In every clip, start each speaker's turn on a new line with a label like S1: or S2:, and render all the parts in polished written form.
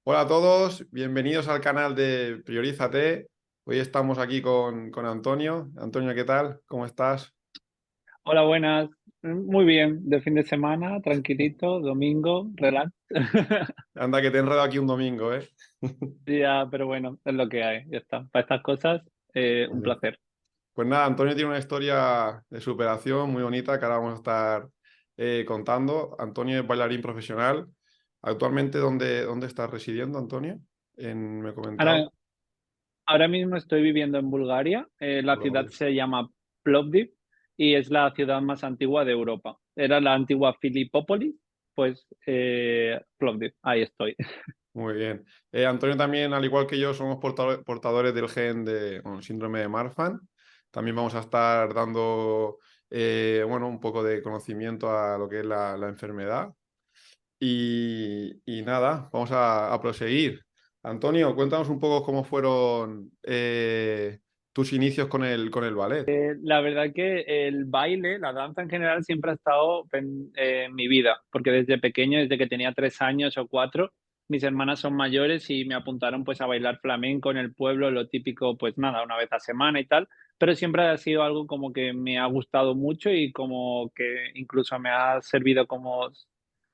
S1: Hola a todos, bienvenidos al canal de Priorízate. Hoy estamos aquí con Antonio. Antonio, ¿qué tal? ¿Cómo estás?
S2: Hola, buenas. Muy bien, de fin de semana, tranquilito, domingo, relax.
S1: Anda, que te he enredado aquí un domingo, ¿eh?
S2: Ya, pero bueno, es lo que hay, ya está. Para estas cosas, un placer.
S1: Pues nada, Antonio tiene una historia de superación muy bonita que ahora vamos a estar contando. Antonio es bailarín profesional. Actualmente, ¿dónde estás residiendo, Antonio? Me comentaba.
S2: Ahora, ahora mismo estoy viviendo en Bulgaria. La ciudad se llama Plovdiv y es la ciudad más antigua de Europa. Era la antigua Filipópolis, pues Plovdiv, ahí estoy.
S1: Muy bien. Antonio también, al igual que yo, somos portadores del gen de síndrome de Marfan. También vamos a estar dando bueno, un poco de conocimiento a lo que es la enfermedad. Y nada, vamos a proseguir. Antonio, cuéntanos un poco cómo fueron tus inicios con el ballet.
S2: La verdad que el baile, la danza en general, siempre ha estado en mi vida, porque desde pequeño, desde que tenía 3 años o 4, mis hermanas son mayores y me apuntaron pues a bailar flamenco en el pueblo, lo típico, pues nada, una vez a semana y tal, pero siempre ha sido algo como que me ha gustado mucho y como que incluso me ha servido como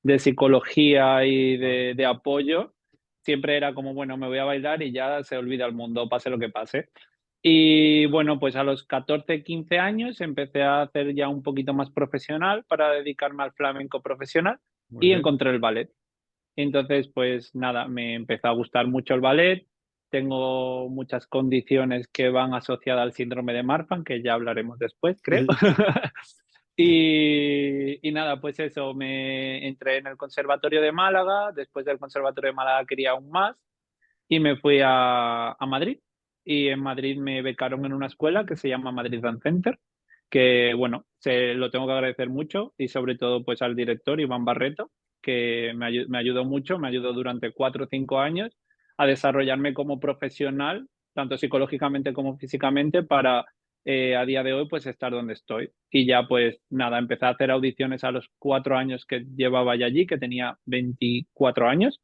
S2: de psicología y
S1: Ah,
S2: de apoyo. Siempre era como, bueno, me voy a bailar y ya se olvida el mundo, pase lo que pase. Y bueno, pues a los 14 15 años empecé a hacer ya un poquito más profesional para dedicarme al flamenco profesional
S1: muy
S2: y
S1: bien.
S2: encontré el ballet. Entonces, pues nada, me empezó a gustar mucho el ballet. Tengo muchas condiciones que van asociadas al síndrome de Marfan, que ya hablaremos después, creo.
S1: Sí.
S2: Y nada, pues eso, me entré en el Conservatorio de Málaga. Después del Conservatorio de Málaga quería aún más y me fui a Madrid. Y en Madrid me becaron en una escuela que se llama Madrid Dance Center, que bueno, se lo tengo que agradecer mucho y sobre todo pues al director Iván Barreto, que me ayudó mucho, me ayudó durante 4 o 5 años a desarrollarme como profesional, tanto psicológicamente como físicamente, para a día de hoy pues estar donde estoy. Y ya pues nada, empecé a hacer audiciones a los 4 años que llevaba ya allí, que tenía 24 años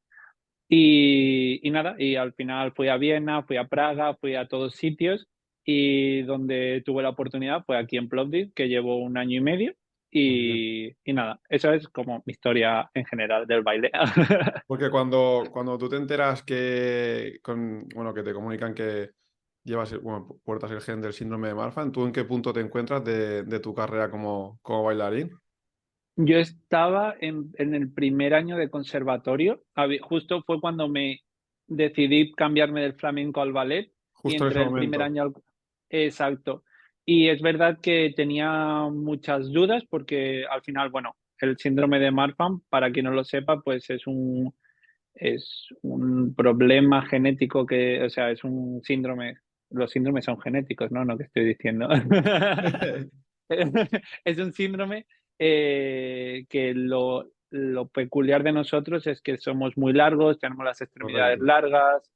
S2: y nada, y al final fui a Viena, fui a Praga, fui a todos sitios y donde tuve la oportunidad fue aquí en Plovdiv, que llevo un año y medio
S1: Muy bien.
S2: y nada, eso es como mi historia en general del baile.
S1: Porque cuando tú te enteras bueno, que te comunican que bueno, puertas el gen del síndrome de Marfan, ¿tú en qué punto te encuentras de tu carrera como bailarín?
S2: Yo estaba en el primer año de conservatorio, justo fue cuando me decidí cambiarme del flamenco al ballet y
S1: Justo en ese
S2: entre el primer
S1: momento.
S2: año al... Exacto. Y es verdad que tenía muchas dudas porque al final, bueno, el síndrome de Marfan, para quien no lo sepa, pues es un problema genético que, o sea, es un síndrome, los síndromes son genéticos, ¿no? No que estoy diciendo. Es un síndrome que lo peculiar de nosotros es que somos muy largos, tenemos las extremidades
S1: Correcto.
S2: largas,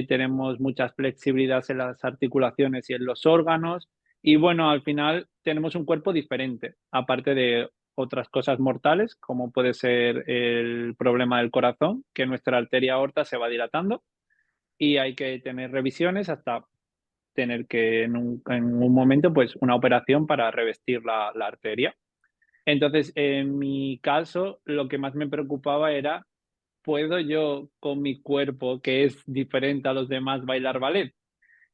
S2: tenemos mucha flexibilidad en las articulaciones y en los órganos. Y bueno, al final tenemos un cuerpo diferente, aparte de otras cosas mortales, como puede ser el problema del corazón, que nuestra arteria aorta se va dilatando y hay que tener revisiones hasta tener que en un momento, pues una operación para revestir la arteria. Entonces, en mi caso, lo que más me preocupaba era, ¿puedo yo con mi cuerpo, que es diferente a los demás, bailar ballet?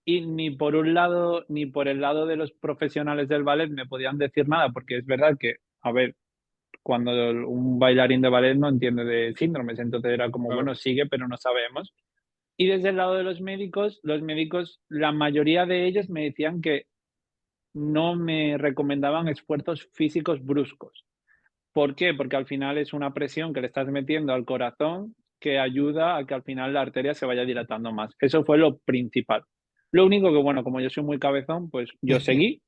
S2: Y ni por un lado, ni por el lado de los profesionales del ballet me podían decir nada, porque es verdad que, a ver, cuando un bailarín de ballet no entiende de síndromes, entonces era como,
S1: Claro.
S2: bueno, sigue, pero no sabemos. Y desde el lado de los médicos, la mayoría de ellos me decían que no me recomendaban esfuerzos físicos bruscos. ¿Por qué? Porque al final es una presión que le estás metiendo al corazón que ayuda a que al final la arteria se vaya dilatando más. Eso fue lo principal. Lo único que, bueno, como yo soy muy cabezón, pues yo seguí.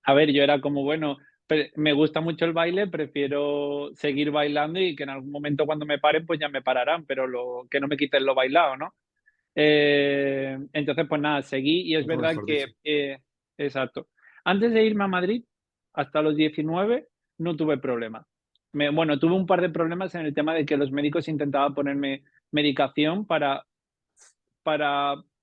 S2: A ver, yo era como, bueno, me gusta mucho el baile, prefiero seguir bailando y que en algún momento cuando me paren, pues ya me pararán, pero que no me quiten lo bailado, ¿no? Entonces, pues nada, seguí y es
S1: Nunca
S2: verdad
S1: mejor dicho.
S2: que, exacto. Antes de irme a Madrid, hasta los 19, no tuve problemas. Bueno, tuve un par de problemas en el tema de que los médicos intentaban ponerme medicación para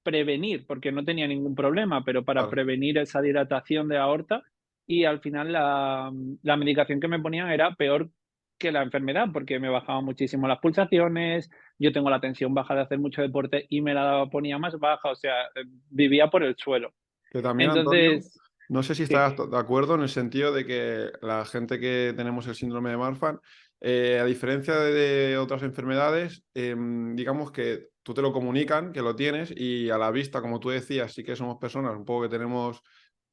S2: prevenir, porque no tenía ningún problema, pero para
S1: claro.
S2: prevenir esa dilatación de aorta, y al final la medicación que me ponían era peor que la enfermedad, porque me bajaban muchísimo las pulsaciones, yo tengo la tensión baja de hacer mucho deporte y me la ponía más baja, o sea, vivía por el suelo.
S1: Que también, Antonio,
S2: Entonces,
S1: no sé si
S2: sí,
S1: estás de acuerdo en el sentido de que la gente que tenemos el síndrome de Marfan, a diferencia de otras enfermedades, digamos que tú te lo comunican, que lo tienes, y a la vista, como tú decías, sí que somos personas un poco que tenemos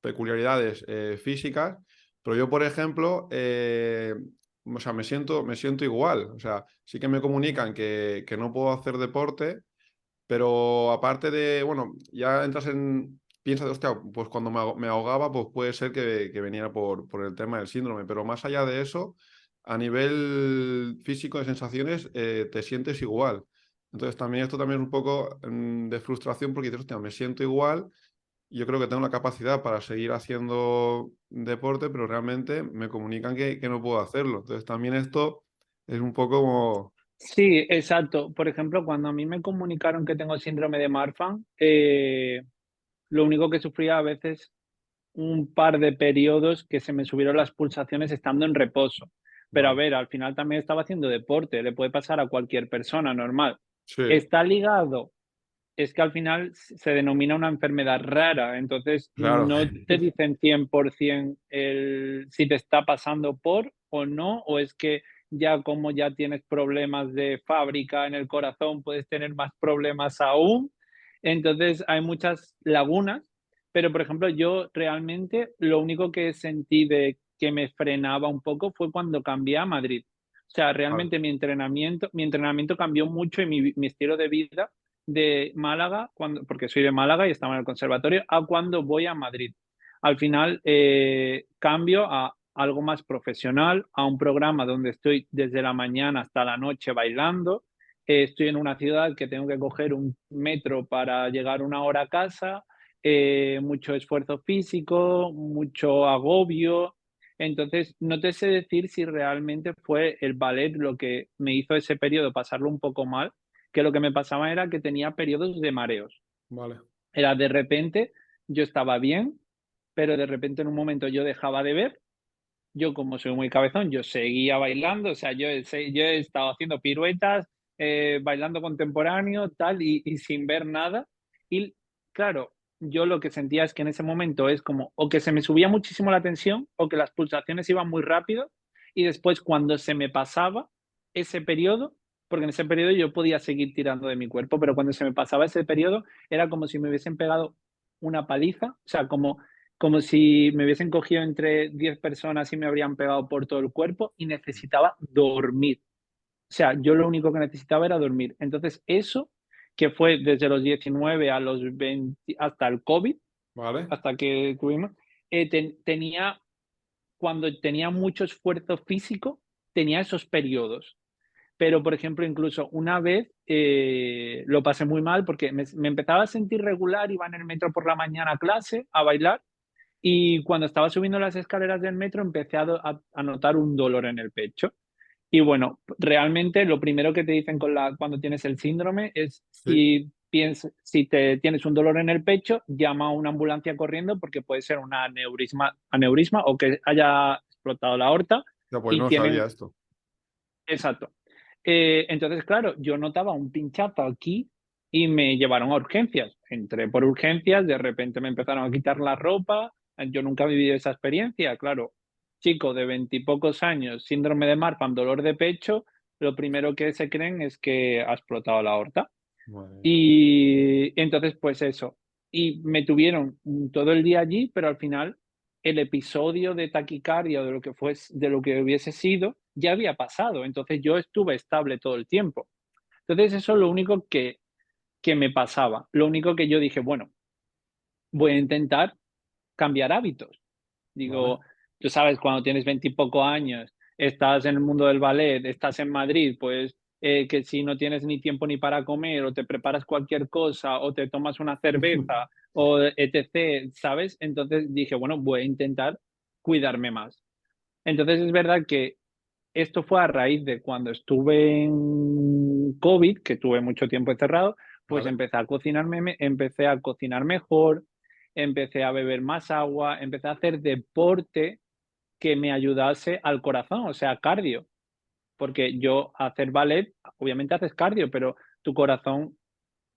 S1: peculiaridades físicas, pero yo, por ejemplo, o sea, me siento igual. O sea, sí que me comunican que no puedo hacer deporte, pero aparte de, bueno, ya entras en, piensas, hostia, pues cuando me ahogaba, pues puede ser que veniera por el tema del síndrome, pero más allá de eso, a nivel físico de sensaciones, te sientes igual. Entonces también esto también es un poco de frustración porque dices, hostia, me siento igual, yo creo que tengo la capacidad para seguir haciendo deporte, pero realmente me comunican que no puedo hacerlo. Entonces también esto es un poco como...
S2: sí, exacto. Por ejemplo, cuando a mí me comunicaron que tengo síndrome de Marfan, lo único que sufría a veces un par de periodos que se me subieron las pulsaciones estando en reposo. Pero a
S1: Vale.
S2: ver, al final también estaba haciendo deporte, le puede pasar a cualquier persona normal.
S1: Sí,
S2: Está ligado, es que al final se denomina una enfermedad rara, entonces
S1: claro.
S2: no te dicen 100% si te está pasando por o no, o es que ya como ya tienes problemas de fábrica en el corazón, puedes tener más problemas aún. Entonces hay muchas lagunas, pero por ejemplo, yo realmente lo único que sentí de que me frenaba un poco fue cuando cambié a Madrid. O sea,
S1: Vale.
S2: realmente mi entrenamiento cambió mucho y mi estilo de vida de Málaga, porque soy de Málaga y estaba en el conservatorio, a cuando voy a Madrid. Al final cambio a algo más profesional, a un programa donde estoy desde la mañana hasta la noche bailando. Estoy en una ciudad que tengo que coger un metro para llegar una hora a casa, mucho esfuerzo físico, mucho agobio. Entonces, no te sé decir si realmente fue el ballet lo que me hizo ese periodo pasarlo un poco mal, que lo que me pasaba era que tenía periodos de mareos.
S1: Vale.
S2: Era de repente, yo estaba bien, pero de repente en un momento yo dejaba de ver, yo como soy muy cabezón, yo seguía bailando, o sea, yo he estado haciendo piruetas, bailando contemporáneo, tal, y sin ver nada. Y claro, yo lo que sentía es que en ese momento es como, o que se me subía muchísimo la tensión, o que las pulsaciones iban muy rápido, y después cuando se me pasaba ese periodo, porque en ese periodo yo podía seguir tirando de mi cuerpo, pero cuando se me pasaba ese periodo era como si me hubiesen pegado una paliza, o sea, como si me hubiesen cogido entre 10 personas y me habrían pegado por todo el cuerpo y necesitaba dormir. O sea, yo lo único que necesitaba era dormir. Entonces, eso, que fue desde los 19 a los 20, hasta el COVID,
S1: Vale.
S2: hasta que tuvimos, tenía, cuando tenía mucho esfuerzo físico, tenía esos periodos. Pero, por ejemplo, incluso una vez lo pasé muy mal porque me empezaba a sentir regular, iba en el metro por la mañana a clase, a bailar, y cuando estaba subiendo las escaleras del metro empecé a notar un dolor en el pecho. Y bueno, realmente lo primero que te dicen cuando tienes el síndrome es
S1: Sí.
S2: si te tienes un dolor en el pecho, llama a una ambulancia corriendo porque puede ser un aneurisma o que haya explotado la aorta
S1: Ya, pues
S2: y
S1: no sabía
S2: tienen,
S1: esto.
S2: exacto. Entonces, claro, yo notaba un pinchazo aquí y me llevaron a urgencias. Entré por urgencias, de repente me empezaron a quitar la ropa. Yo nunca he vivido esa experiencia, claro. Chico de veintipocos años, síndrome de Marfan, dolor de pecho, lo primero que se creen es que ha explotado la aorta.
S1: Madre mía.
S2: Y entonces, pues eso. Y me tuvieron todo el día allí, pero al final el episodio de taquicardia o de lo que hubiese sido ya había pasado. Entonces yo estuve estable todo el tiempo. Entonces eso es lo único que me pasaba. Lo único que yo dije, bueno, voy a intentar cambiar hábitos.
S1: Vale.
S2: Digo, tú sabes, cuando tienes veintipoco años, estás en el mundo del ballet, estás en Madrid, pues que si no tienes ni tiempo ni para comer, o te preparas cualquier cosa, o te tomas una cerveza, o etc., ¿sabes? Entonces dije, bueno, voy a intentar cuidarme más. Entonces es verdad que esto fue a raíz de cuando estuve en COVID, que estuve mucho tiempo encerrado, pues
S1: ¿vale?
S2: empecé a cocinar mejor, empecé a beber más agua, empecé a hacer deporte que me ayudase al corazón, o sea, cardio, porque yo hacer ballet, obviamente haces cardio, pero tu corazón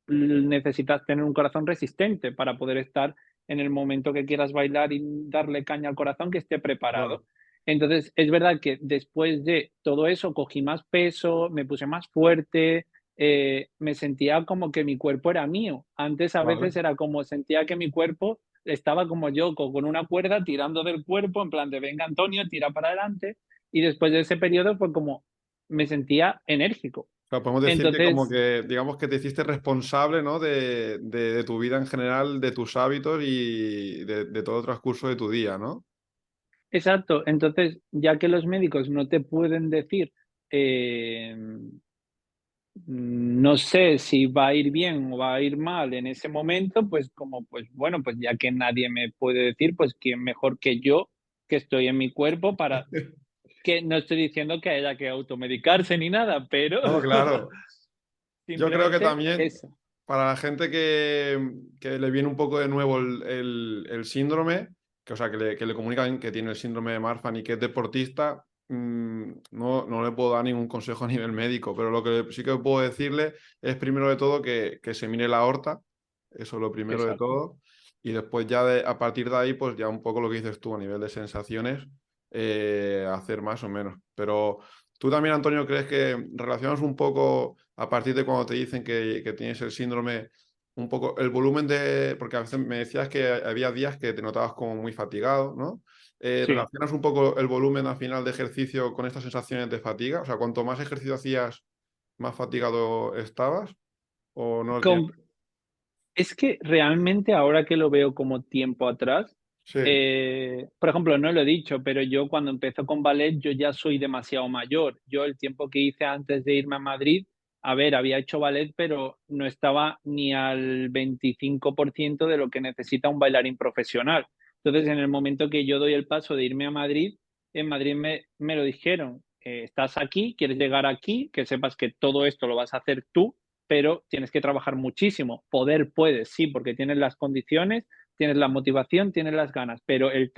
S2: necesitas tener un corazón resistente para poder estar en el momento que quieras bailar y darle caña al corazón, que esté preparado.
S1: Claro.
S2: Entonces, es verdad que después de todo eso cogí más peso, me puse más fuerte, me sentía como que mi cuerpo era mío. Antes a
S1: Vale.
S2: veces era como sentía que mi cuerpo estaba como yo, con una cuerda tirando del cuerpo, en plan de venga Antonio, tira para adelante. Y después de ese periodo fue como me sentía enérgico.
S1: O sea, podemos decir que como
S2: Entonces,
S1: que, digamos que te hiciste responsable, ¿no? De tu vida en general, de tus hábitos y de todo el transcurso de tu día, ¿no?
S2: exacto. Entonces, ya que los médicos no te pueden decir, eh, no sé si va a ir bien o va a ir mal en ese momento, pues como, pues bueno, pues ya que nadie me puede decir, pues quién mejor que yo, que estoy en mi cuerpo para, que no estoy diciendo que haya que automedicarse ni nada, pero
S1: No, claro. Yo creo que
S2: simplemente
S1: también
S2: eso.
S1: para la gente que le viene un poco de nuevo el síndrome, que, o sea, que le comunican que tiene el síndrome de Marfan y que es deportista, no le puedo dar ningún consejo a nivel médico, pero lo que sí que puedo decirle es primero de todo que se mire la aorta, eso es lo primero de
S2: Exacto.
S1: todo, y después ya a partir de ahí, pues ya un poco lo que dices tú a nivel de sensaciones, hacer más o menos. Pero tú también, Antonio, ¿crees que relacionas un poco a partir de cuando te dicen que tienes el síndrome, un poco el volumen de, porque a veces me decías que había días que te notabas como muy fatigado, ¿no?
S2: Sí.
S1: ¿Relacionas un poco el volumen al final de ejercicio con estas sensaciones de fatiga? O sea, cuanto más ejercicio hacías, más fatigado estabas, ¿o no tiene?
S2: Con Es que realmente ahora que lo veo como tiempo atrás,
S1: Sí,
S2: por ejemplo, no lo he dicho, pero yo cuando empiezo con ballet, yo ya soy demasiado mayor. Yo el tiempo que hice antes de irme a Madrid, a ver, había hecho ballet, pero no estaba ni al 25% de lo que necesita un bailarín profesional. Entonces, en el momento que yo doy el paso de irme a Madrid, en Madrid me lo dijeron, estás aquí, quieres llegar aquí, que sepas que todo esto lo vas a hacer tú, pero tienes que trabajar muchísimo. Poder puedes, sí, porque tienes las condiciones, tienes la motivación, tienes las ganas, pero el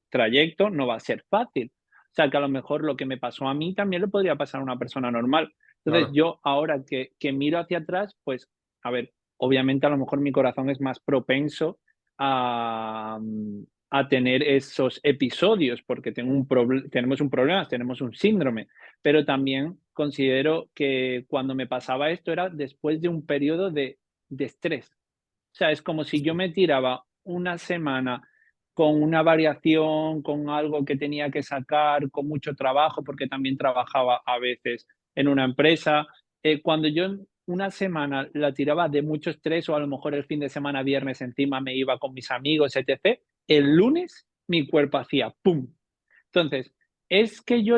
S2: trayecto no va a ser fácil. O sea, que a lo mejor lo que me pasó a mí también le podría pasar a una persona normal. Entonces,
S1: claro,
S2: yo ahora que miro hacia atrás, pues, a ver, obviamente a lo mejor mi corazón es más propenso a, a tener esos episodios, porque tenemos un problema, tenemos un síndrome, pero también considero que cuando me pasaba esto era después de un periodo de estrés. O sea, es como si yo me tiraba una semana con una variación, con algo que tenía que sacar, con mucho trabajo, porque también trabajaba a veces en una empresa. Cuando yo una semana la tiraba de mucho estrés o a lo mejor el fin de semana, viernes encima me iba con mis amigos, etc., el lunes mi cuerpo hacía ¡pum! Entonces, ¿es que yo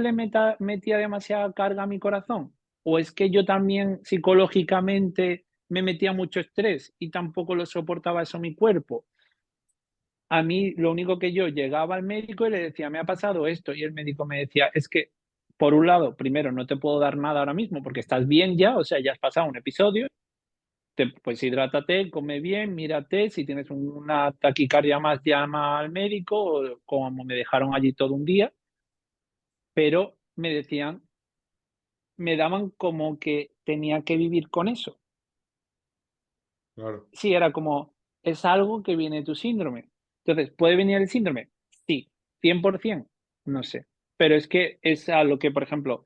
S2: metía demasiada carga a mi corazón? ¿O es que yo también psicológicamente me metía mucho estrés y tampoco lo soportaba eso mi cuerpo? A mí lo único que yo llegaba al médico y le decía, me ha pasado esto, y el médico me decía, es que, por un lado, primero, no te puedo dar nada ahora mismo porque estás bien ya, o sea, ya has pasado un episodio, pues hidrátate, come bien, mírate, si tienes una taquicardia más, llama al médico, o como me dejaron allí todo un día, pero me decían, me daban como que tenía que vivir con eso.
S1: claro,
S2: Sí, era como, es algo que viene de tu síndrome. Entonces, ¿puede venir el síndrome? Sí, 100%, no sé. Pero es que es a lo que, por ejemplo,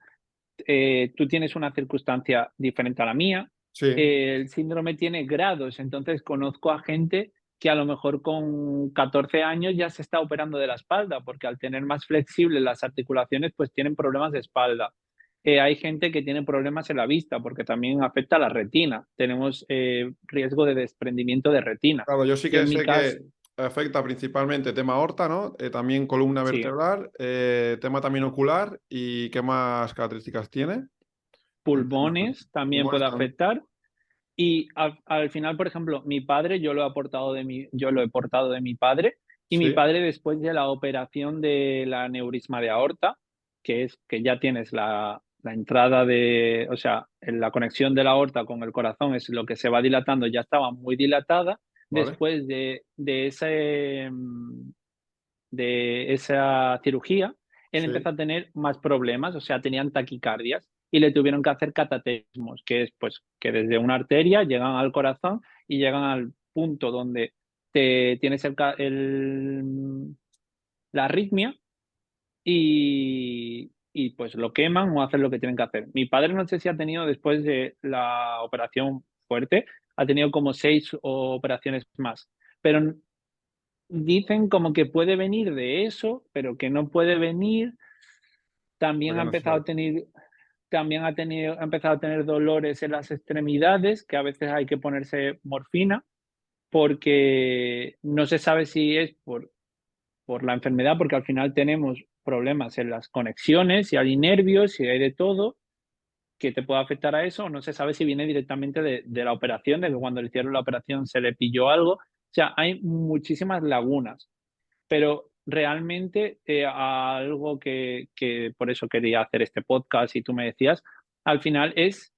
S2: tú tienes una circunstancia diferente a la mía,
S1: sí.
S2: el síndrome tiene grados, entonces conozco a gente que a lo mejor con 14 años ya se está operando de la espalda, porque al tener más flexibles las articulaciones, pues tienen problemas de espalda. Hay gente que tiene problemas en la vista, porque también afecta a la retina. Tenemos riesgo de desprendimiento de retina.
S1: Claro, yo sí
S2: Yo
S1: que
S2: en mi
S1: sé
S2: caso,
S1: que afecta principalmente tema aorta, ¿no? También columna
S2: sí,
S1: vertebral, tema también ocular y ¿qué más características tiene?
S2: pulmones también
S1: Pulmones
S2: puede
S1: también.
S2: afectar. Y al final, por ejemplo, mi padre, yo lo he portado de mi padre, y mi
S1: Sí,
S2: padre después de la operación de la aneurisma de aorta, que es que ya tienes la entrada de, o sea, la conexión de la aorta con el corazón es lo que se va dilatando, ya estaba muy dilatada.
S1: ¿vale?
S2: Después de esa cirugía, él
S1: Sí,
S2: empezó a tener más problemas, o sea, tenían taquicardias y le tuvieron que hacer cateterismos, que es pues que desde una arteria llegan al corazón y llegan al punto donde tienes la arritmia y pues lo queman o hacen lo que tienen que hacer. Mi padre no sé si ha tenido después de la operación fuerte, ha tenido como 6 operaciones más, pero dicen como que puede venir de eso, pero que no puede venir. También
S1: porque
S2: ha
S1: no se
S2: empezado
S1: sabe.
S2: a tener ha empezado a tener dolores en las extremidades, que a veces hay que ponerse morfina, porque no se sabe si es por la enfermedad, porque al final tenemos problemas en las conexiones, si hay nervios, si hay de todo, que te puede afectar a eso, o no se sabe si viene directamente de la operación, de que cuando le hicieron la operación se le pilló algo. O sea, hay muchísimas lagunas. Pero realmente, algo que por eso quería hacer este podcast y tú me decías, al final es,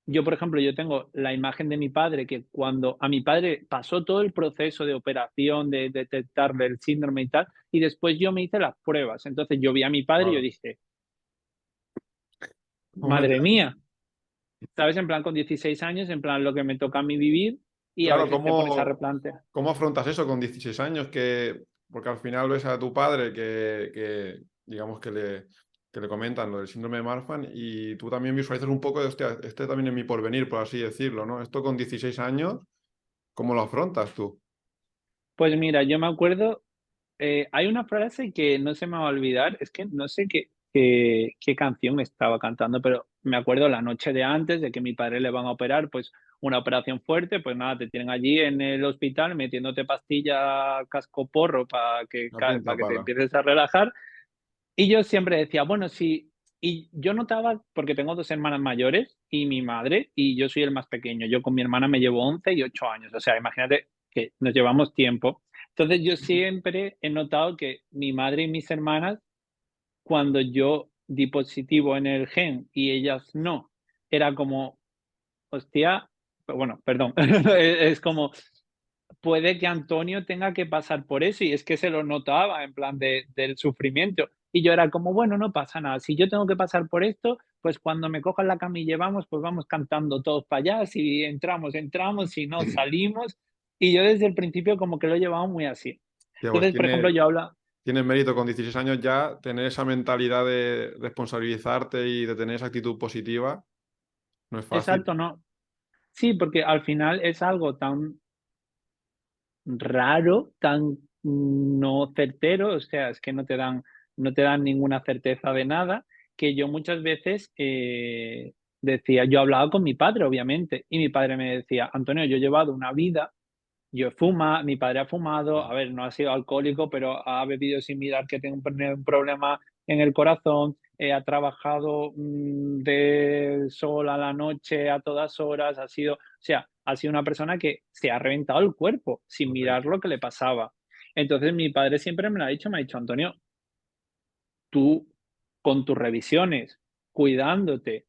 S2: yo por ejemplo, yo tengo la imagen de mi padre, que cuando a mi padre pasó todo el proceso de operación, de detectarle el síndrome y tal, y después yo me hice las pruebas. Entonces yo vi a mi padre y yo
S1: Claro.
S2: dije,
S1: Hombre,
S2: madre mía, ¿sabes? En plan con 16 años, en plan lo que me toca a mí vivir y a
S1: claro,
S2: veces te pones a
S1: ¿cómo,
S2: replantear.
S1: cómo afrontas eso con 16 años? Porque al final ves a tu padre digamos, que le comentan lo del síndrome de Marfan y tú también visualizas un poco de, hostia, este también es mi porvenir, por así decirlo, ¿no? Esto con 16 años, ¿cómo lo afrontas tú?
S2: Pues mira, yo me acuerdo. Hay una frase que no se me va a olvidar, es que no sé qué canción estaba cantando, pero me acuerdo la noche de antes de que mi padre le van a operar, pues una operación fuerte, pues nada, te tienen allí en el hospital metiéndote pastilla casco porro
S1: A punta
S2: para que te
S1: pala.
S2: empieces a relajar. Y yo siempre decía, bueno, sí, y yo notaba, porque tengo 2 hermanas mayores y mi madre, y yo soy el más pequeño. Yo con mi hermana me llevo 11 y 8 años. O sea, imagínate que nos llevamos tiempo. Entonces, yo siempre he notado que mi madre y mis hermanas, cuando yo di positivo en el gen y ellas no, era como, hostia, bueno, perdón, es como, puede que Antonio tenga que pasar por eso, y es que se lo notaba en plan del sufrimiento. Y yo era como, bueno, no pasa nada, si yo tengo que pasar por esto, pues cuando me cojan la camilla y vamos, pues vamos cantando todos para allá, si entramos, entramos, si no, salimos. Y yo desde el principio como que lo he llevado muy así.
S1: Tío, pues
S2: Entonces, por ejemplo, yo hablo,
S1: tiene mérito con 16 años ya tener esa mentalidad de responsabilizarte y de tener esa actitud positiva. No es fácil.
S2: exacto, no. Sí, porque al final es algo tan raro, tan no certero, o sea, es que no te dan ninguna certeza de nada, que yo muchas veces, decía, yo hablaba con mi padre, obviamente, y mi padre me decía: "Antonio, yo he llevado una vida, mi padre ha fumado, a ver, no ha sido alcohólico, pero ha bebido sin mirar que tiene un problema en el corazón, ha trabajado, de sol a la noche a todas horas, o sea, ha sido una persona que se ha reventado el cuerpo sin mirar
S1: Correcto.
S2: lo que le pasaba". Entonces, mi padre siempre me lo ha dicho, me ha dicho: "Antonio, tú con tus revisiones, cuidándote,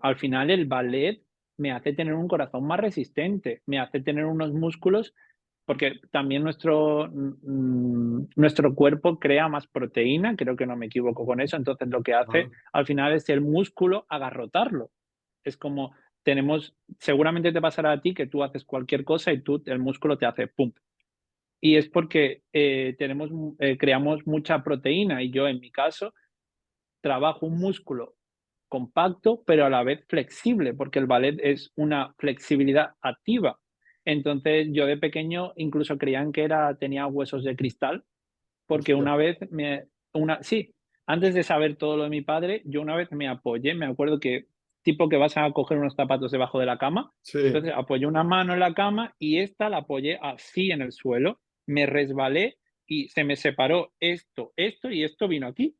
S2: al final el ballet me hace tener un corazón más resistente, me hace tener unos músculos", porque también nuestro cuerpo crea más proteína, creo que no me equivoco con eso, entonces lo que hace
S1: Vale.
S2: al final es el músculo agarrotarlo. Es como seguramente te pasará a ti que tú haces cualquier cosa y el músculo te hace pum. Y es porque, creamos mucha proteína, y yo, en mi caso, trabajo un músculo compacto, pero a la vez flexible, porque el ballet es una flexibilidad activa. Entonces, yo de pequeño incluso creían que tenía huesos de cristal, porque
S1: Hostia.
S2: una vez sí, antes de saber todo lo de mi padre, yo una vez me apoyé, me acuerdo que tipo que vas a coger unos zapatos debajo de la cama,
S1: Sí.
S2: entonces apoyé una mano en la cama y esta la apoyé así en el suelo, me resbalé y se me separó esto y esto vino aquí.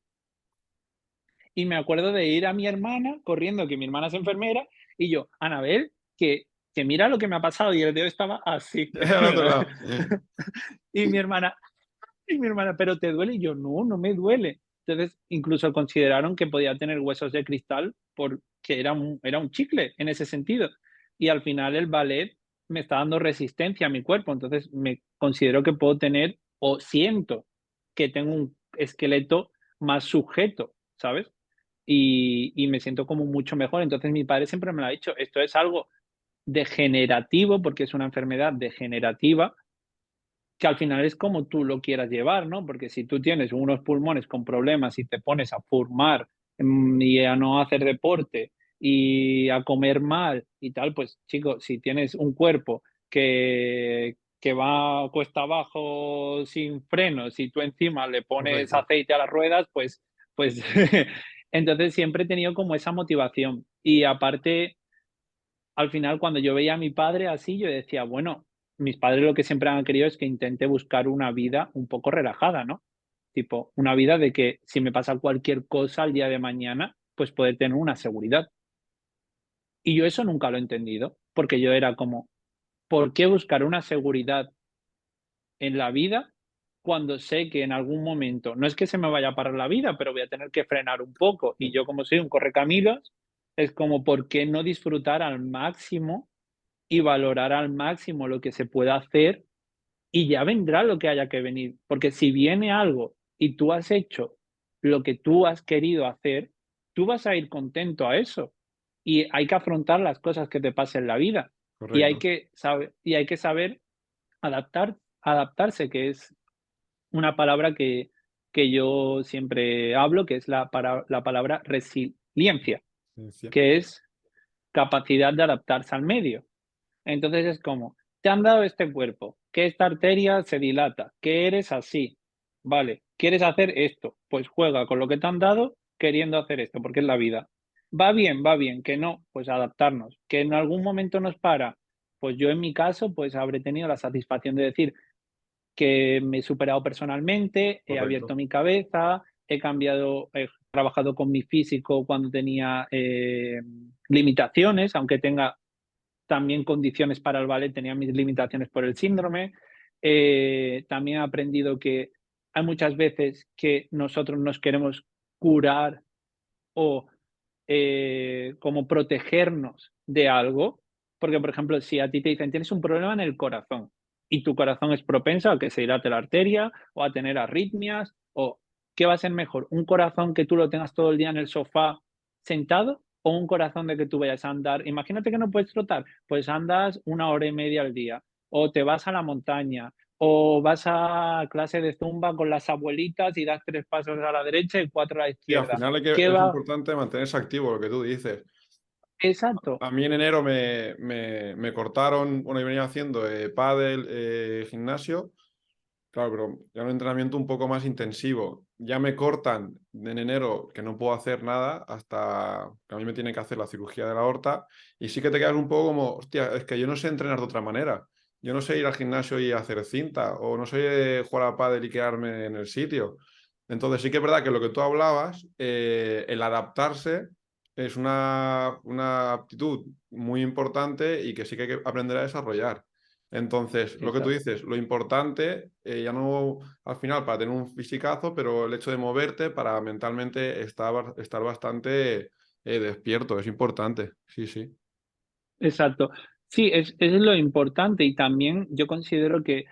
S2: Y me acuerdo de ir a mi hermana corriendo, que mi hermana es enfermera, y yo: "Anabel, que mira lo que me ha pasado", y el dedo estaba así.
S1: Al otro lado.
S2: Y mi hermana, ¿pero te duele? Y yo: "No, no me duele". Entonces, incluso consideraron que podía tener huesos de cristal porque era un chicle en ese sentido. Y al final el ballet me está dando resistencia a mi cuerpo, entonces me considero que puedo tener o siento que tengo un esqueleto más sujeto, ¿sabes? Y me siento como mucho mejor. Entonces mi padre siempre me lo ha dicho, esto es algo degenerativo, porque es una enfermedad degenerativa, que al final es como tú lo quieras llevar, ¿no? Porque si tú tienes unos pulmones con problemas y te pones a fumar, y a no hacer deporte y a comer mal y tal, pues chico, si tienes un cuerpo que va cuesta abajo sin frenos y tú encima le pones
S1: Correcto.
S2: aceite a las ruedas, pues entonces siempre he tenido como esa motivación. Y aparte, al final, cuando yo veía a mi padre así, yo decía, bueno, mis padres lo que siempre han querido es que intente buscar una vida un poco relajada, ¿no? Tipo, una vida de que si me pasa cualquier cosa al día de mañana, pues poder tener una seguridad. Y yo eso nunca lo he entendido, porque yo era como, ¿por qué buscar una seguridad en la vida cuando sé que en algún momento, no es que se me vaya a parar la vida, pero voy a tener que frenar un poco? Y yo como soy un correcaminos, es como, ¿por qué no disfrutar al máximo y valorar al máximo lo que se pueda hacer y ya vendrá lo que haya que venir? Porque si viene algo y tú has hecho lo que tú has querido hacer, tú vas a ir contento a eso. Y hay que afrontar las cosas que te pasen en la vida.
S1: Correcto.
S2: Y hay que saber adaptarse, que es una palabra que yo siempre hablo, que es la palabra resiliencia,
S1: Ciencia.
S2: que es capacidad de adaptarse al medio. Entonces es como, te han dado este cuerpo, que esta arteria se dilata, que eres así, vale, quieres hacer esto, pues juega con lo que te han dado queriendo hacer esto, porque es la vida. Va bien, que no, pues adaptarnos. Que en algún momento nos para, pues yo en mi caso, pues habré tenido la satisfacción de decir que me he superado personalmente, he abierto
S1: Correcto.
S2: mi cabeza, he cambiado, he trabajado con mi físico cuando tenía limitaciones, aunque tenga también condiciones para el ballet, tenía mis limitaciones por el síndrome. También he aprendido que hay muchas veces que nosotros nos queremos curar o como protegernos de algo, porque por ejemplo, si a ti te dicen tienes un problema en el corazón y tu corazón es propenso a que se dilate la arteria o a tener arritmias, o ¿qué va a ser mejor? ¿Un corazón que tú lo tengas todo el día en el sofá sentado o un corazón de que tú vayas a andar? Imagínate que no puedes trotar, pues andas 1 hora y media al día, o te vas a la montaña, o vas a clase de zumba con las abuelitas y das 3 pasos a la derecha y 4 a la
S1: Sí, al
S2: izquierda.
S1: final
S2: ¿Qué
S1: es
S2: va?
S1: importante mantenerse activo, lo que tú dices.
S2: Exacto,
S1: A mí en enero me cortaron, bueno, yo venía haciendo pádel, gimnasio, claro, pero ya un entrenamiento un poco más intensivo. Ya me cortan en enero que no puedo hacer nada hasta que a mí me tienen que hacer la cirugía de la aorta y sí que te quedas un poco como, hostia, es que yo no sé entrenar de otra manera. Yo no sé ir al gimnasio y hacer cinta o no sé jugar a pádel y quedarme en el sitio. Entonces sí que es verdad que lo que tú hablabas, el adaptarse es una aptitud muy importante y que sí que hay que aprender a desarrollar. Entonces, lo que tú
S2: exacto,
S1: dices, lo importante, ya no al final para tener un fisicazo, pero el hecho de moverte para mentalmente estar bastante despierto, es importante. Sí, sí.
S2: exacto. Sí, es lo importante y también yo considero que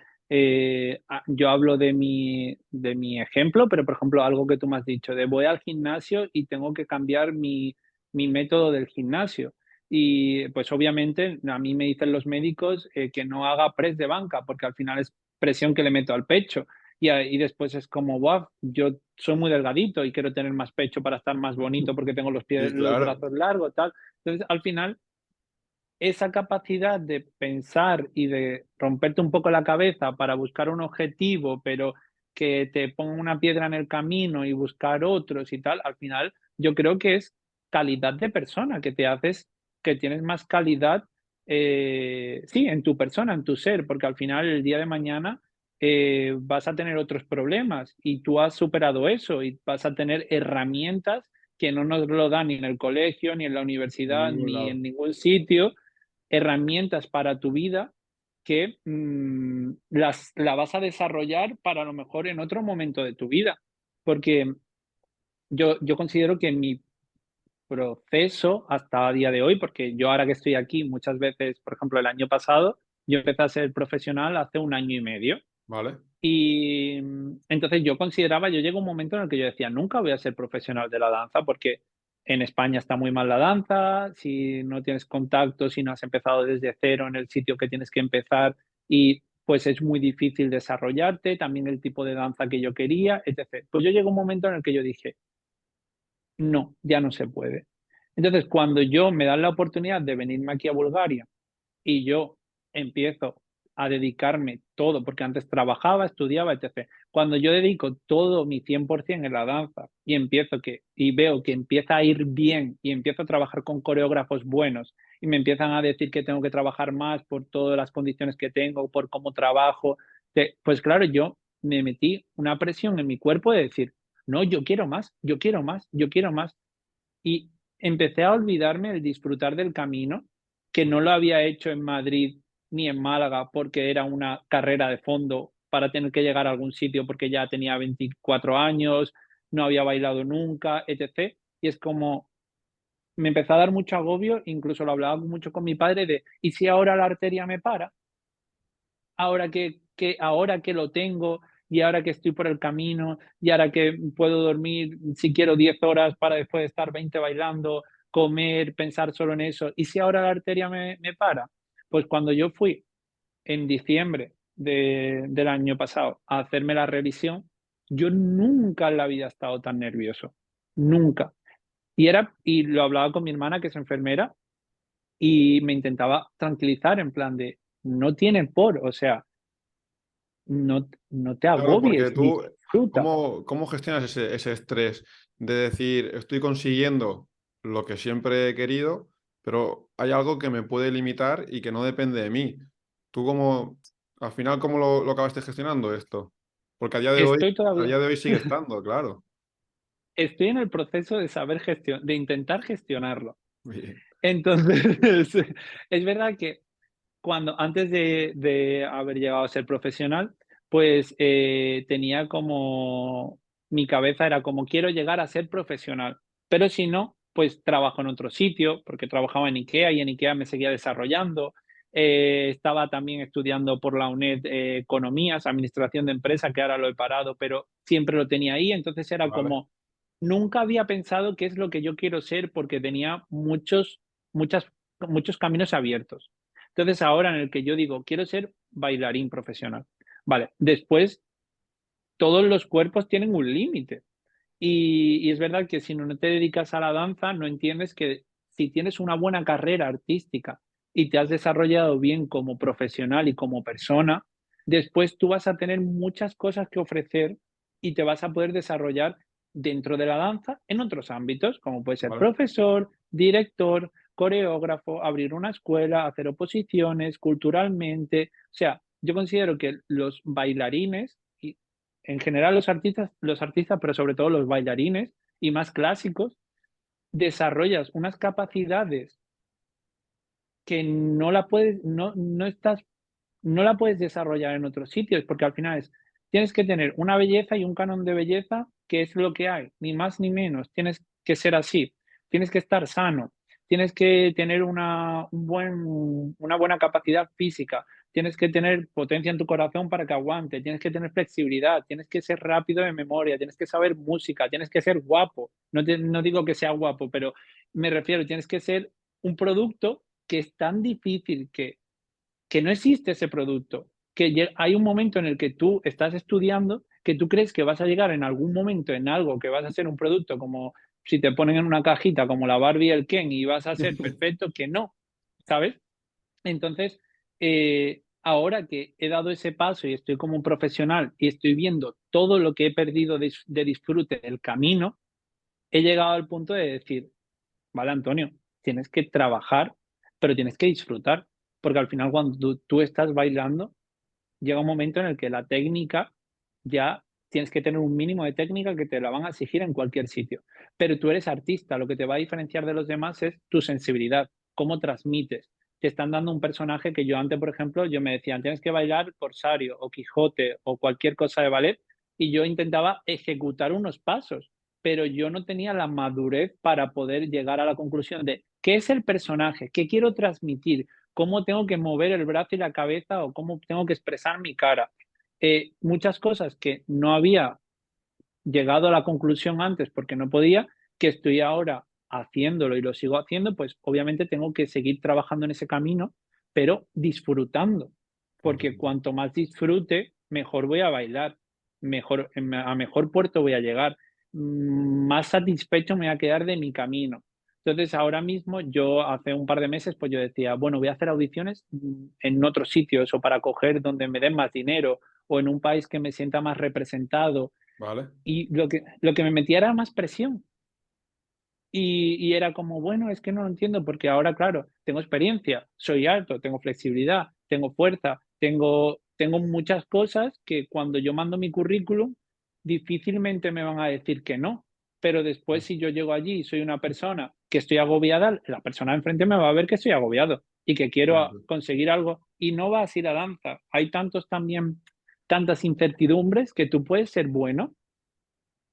S2: yo hablo de mi ejemplo, pero por ejemplo, algo que tú me has dicho, de voy al gimnasio y tengo que cambiar mi método del gimnasio. Y pues obviamente a mí me dicen los médicos que no haga press de banca, porque al final es presión que le meto al pecho. Y después es como, wow, yo soy muy delgadito y quiero tener más pecho para estar más bonito porque tengo los pies,
S1: Sí,
S2: los
S1: claro.
S2: brazos largos, tal. Entonces, al final esa capacidad de pensar y de romperte un poco la cabeza para buscar un objetivo, pero que te ponga una piedra en el camino y buscar otros y tal, al final yo creo que es calidad de persona, que te haces, que tienes más calidad, sí, en tu persona, en tu ser, porque al final el día de mañana vas a tener otros problemas y tú has superado eso y vas a tener herramientas que no nos lo dan ni en el colegio, ni en la
S1: En
S2: universidad,
S1: ningún
S2: ni
S1: lado.
S2: en ningún sitio, herramientas para tu vida que la vas a desarrollar para a lo mejor en otro momento de tu vida. Porque yo considero que mi proceso hasta a día de hoy, porque yo ahora que estoy aquí muchas veces, por ejemplo, el año pasado, yo empecé a ser profesional hace un año y medio.
S1: ¿vale?
S2: Y entonces yo consideraba, yo llegué a un momento en el que yo decía, nunca voy a ser profesional de la danza porque en España está muy mal la danza, si no tienes contacto, si no has empezado desde cero en el sitio que tienes que empezar y pues es muy difícil desarrollarte, también el tipo de danza que yo quería, etc. Pues yo llegué a un momento en el que yo dije, no, ya no se puede. Entonces, cuando yo me dan la oportunidad de venirme aquí a Bulgaria y yo empiezo a dedicarme todo, porque antes trabajaba, estudiaba, etc. Cuando yo dedico todo mi 100% en la danza y y veo que empieza a ir bien y empiezo a trabajar con coreógrafos buenos y me empiezan a decir que tengo que trabajar más por todas las condiciones que tengo, por cómo trabajo, pues claro, yo me metí una presión en mi cuerpo de decir, no, yo quiero más, yo quiero más, yo quiero más. Y empecé a olvidarme el disfrutar del camino, que no lo había hecho en Madrid ni en Málaga porque era una carrera de fondo para tener que llegar a algún sitio porque ya tenía 24 años, no había bailado nunca, etc. Y es como, me empezó a dar mucho agobio, incluso lo hablaba mucho con mi padre de, ¿y si ahora la arteria me para? Ahora que lo tengo y ahora que estoy por el camino y ahora que puedo dormir, si quiero, 10 horas para después estar 20 bailando, comer, pensar solo en eso. ¿Y si ahora la arteria me para? Pues cuando yo fui en diciembre del año pasado a hacerme la revisión, yo nunca en la vida he estado tan nervioso. Nunca. Y lo hablaba con mi hermana, que es enfermera, y me intentaba tranquilizar en plan de, no tiene por, o sea, no te
S1: Claro, porque
S2: agobies,
S1: tú,
S2: disfruta.
S1: ¿cómo gestionas ese estrés de decir, estoy consiguiendo lo que siempre he querido, pero hay algo que me puede limitar y que no depende de mí? ¿Tú al final, cómo lo acabaste gestionando esto? Porque
S2: Estoy
S1: a
S2: todavía
S1: día de hoy sigue estando, claro.
S2: estoy en el proceso de saber de intentar gestionarlo.
S1: Bien,
S2: Entonces, es verdad que cuando antes de haber llegado a ser profesional, pues, tenía como mi cabeza era como: "Quiero llegar a ser profesional", pero si no, pues trabajo en otro sitio, porque trabajaba en IKEA y en IKEA me seguía desarrollando. Estaba también estudiando por la UNED, economías, administración de empresa, que ahora lo he parado, pero siempre lo tenía ahí. Entonces era
S1: vale,
S2: como, nunca había pensado qué es lo que yo quiero ser, porque tenía muchas muchos caminos abiertos. Entonces, ahora en el que yo digo, quiero ser bailarín profesional. Vale, después todos los cuerpos tienen un límite. Y es verdad que si no te dedicas a la danza, no entiendes que si tienes una buena carrera artística y te has desarrollado bien como profesional y como persona, después tú vas a tener muchas cosas que ofrecer y te vas a poder desarrollar dentro de la danza en otros ámbitos, como puede ser
S1: vale.
S2: profesor, director, coreógrafo, abrir una escuela, hacer oposiciones, culturalmente. O sea, yo considero que los bailarines y en general los artistas, pero sobre todo los bailarines y más clásicos, desarrollas unas capacidades que no la puedes desarrollar en otros sitios, porque al final tienes que tener una belleza y un canon de belleza que es lo que hay, ni más ni menos. Tienes que ser así, tienes que estar sano, tienes que tener una buena capacidad física, tienes que tener potencia en tu corazón para que aguante, tienes que tener flexibilidad, tienes que ser rápido de memoria, tienes que saber música, tienes que ser guapo. No digo que sea guapo, pero me refiero, tienes que ser un producto que es tan difícil que no existe ese producto, que hay un momento en el que tú estás estudiando, que tú crees que vas a llegar en algún momento en algo, que vas a ser un producto como si te ponen en una cajita como la Barbie y el Ken y vas a ser perfecto, que no, ¿sabes? Entonces, ahora que he dado ese paso y estoy como un profesional y estoy viendo todo lo que he perdido de disfrute del camino, he llegado al punto de decir, vale, Antonio, tienes que trabajar, pero tienes que disfrutar, porque al final cuando tú estás bailando, llega un momento en el que la técnica ya tienes que tener un mínimo de técnica que te la van a exigir en cualquier sitio. Pero tú eres artista, lo que te va a diferenciar de los demás es tu sensibilidad, cómo transmites. Te están dando un personaje que yo antes, por ejemplo, yo me decían, tienes que bailar Corsario o Quijote o cualquier cosa de ballet, y yo intentaba ejecutar unos pasos, pero yo no tenía la madurez para poder llegar a la conclusión de qué es el personaje, qué quiero transmitir, cómo tengo que mover el brazo y la cabeza o cómo tengo que expresar mi cara. Muchas cosas que no había llegado a la conclusión antes porque no podía, que estoy ahora haciéndolo y lo sigo haciendo, pues obviamente tengo que seguir trabajando en ese camino, pero disfrutando, porque
S1: Correcto.
S2: cuanto más disfrute, mejor voy a bailar, mejor, a mejor puerto voy a llegar, más satisfecho me voy a quedar de mi camino. Entonces, ahora mismo, yo hace un par de meses, pues yo decía, bueno, voy a hacer audiciones en otros sitios o para coger donde me den más dinero o en un país que me sienta más representado
S1: ¿Vale?
S2: y lo que me metía era más presión. Y era como, bueno, es que no lo entiendo, porque ahora, claro, tengo experiencia, soy alto, tengo flexibilidad, tengo fuerza, tengo muchas cosas que cuando yo mando mi currículum, difícilmente me van a decir que no. Pero después, si yo llego allí y soy una persona que estoy agobiada, la persona de enfrente me va a ver que estoy agobiado y que quiero
S1: Correcto.
S2: conseguir algo. Y no va así la danza. Hay tantos también, tantas incertidumbres que tú puedes ser bueno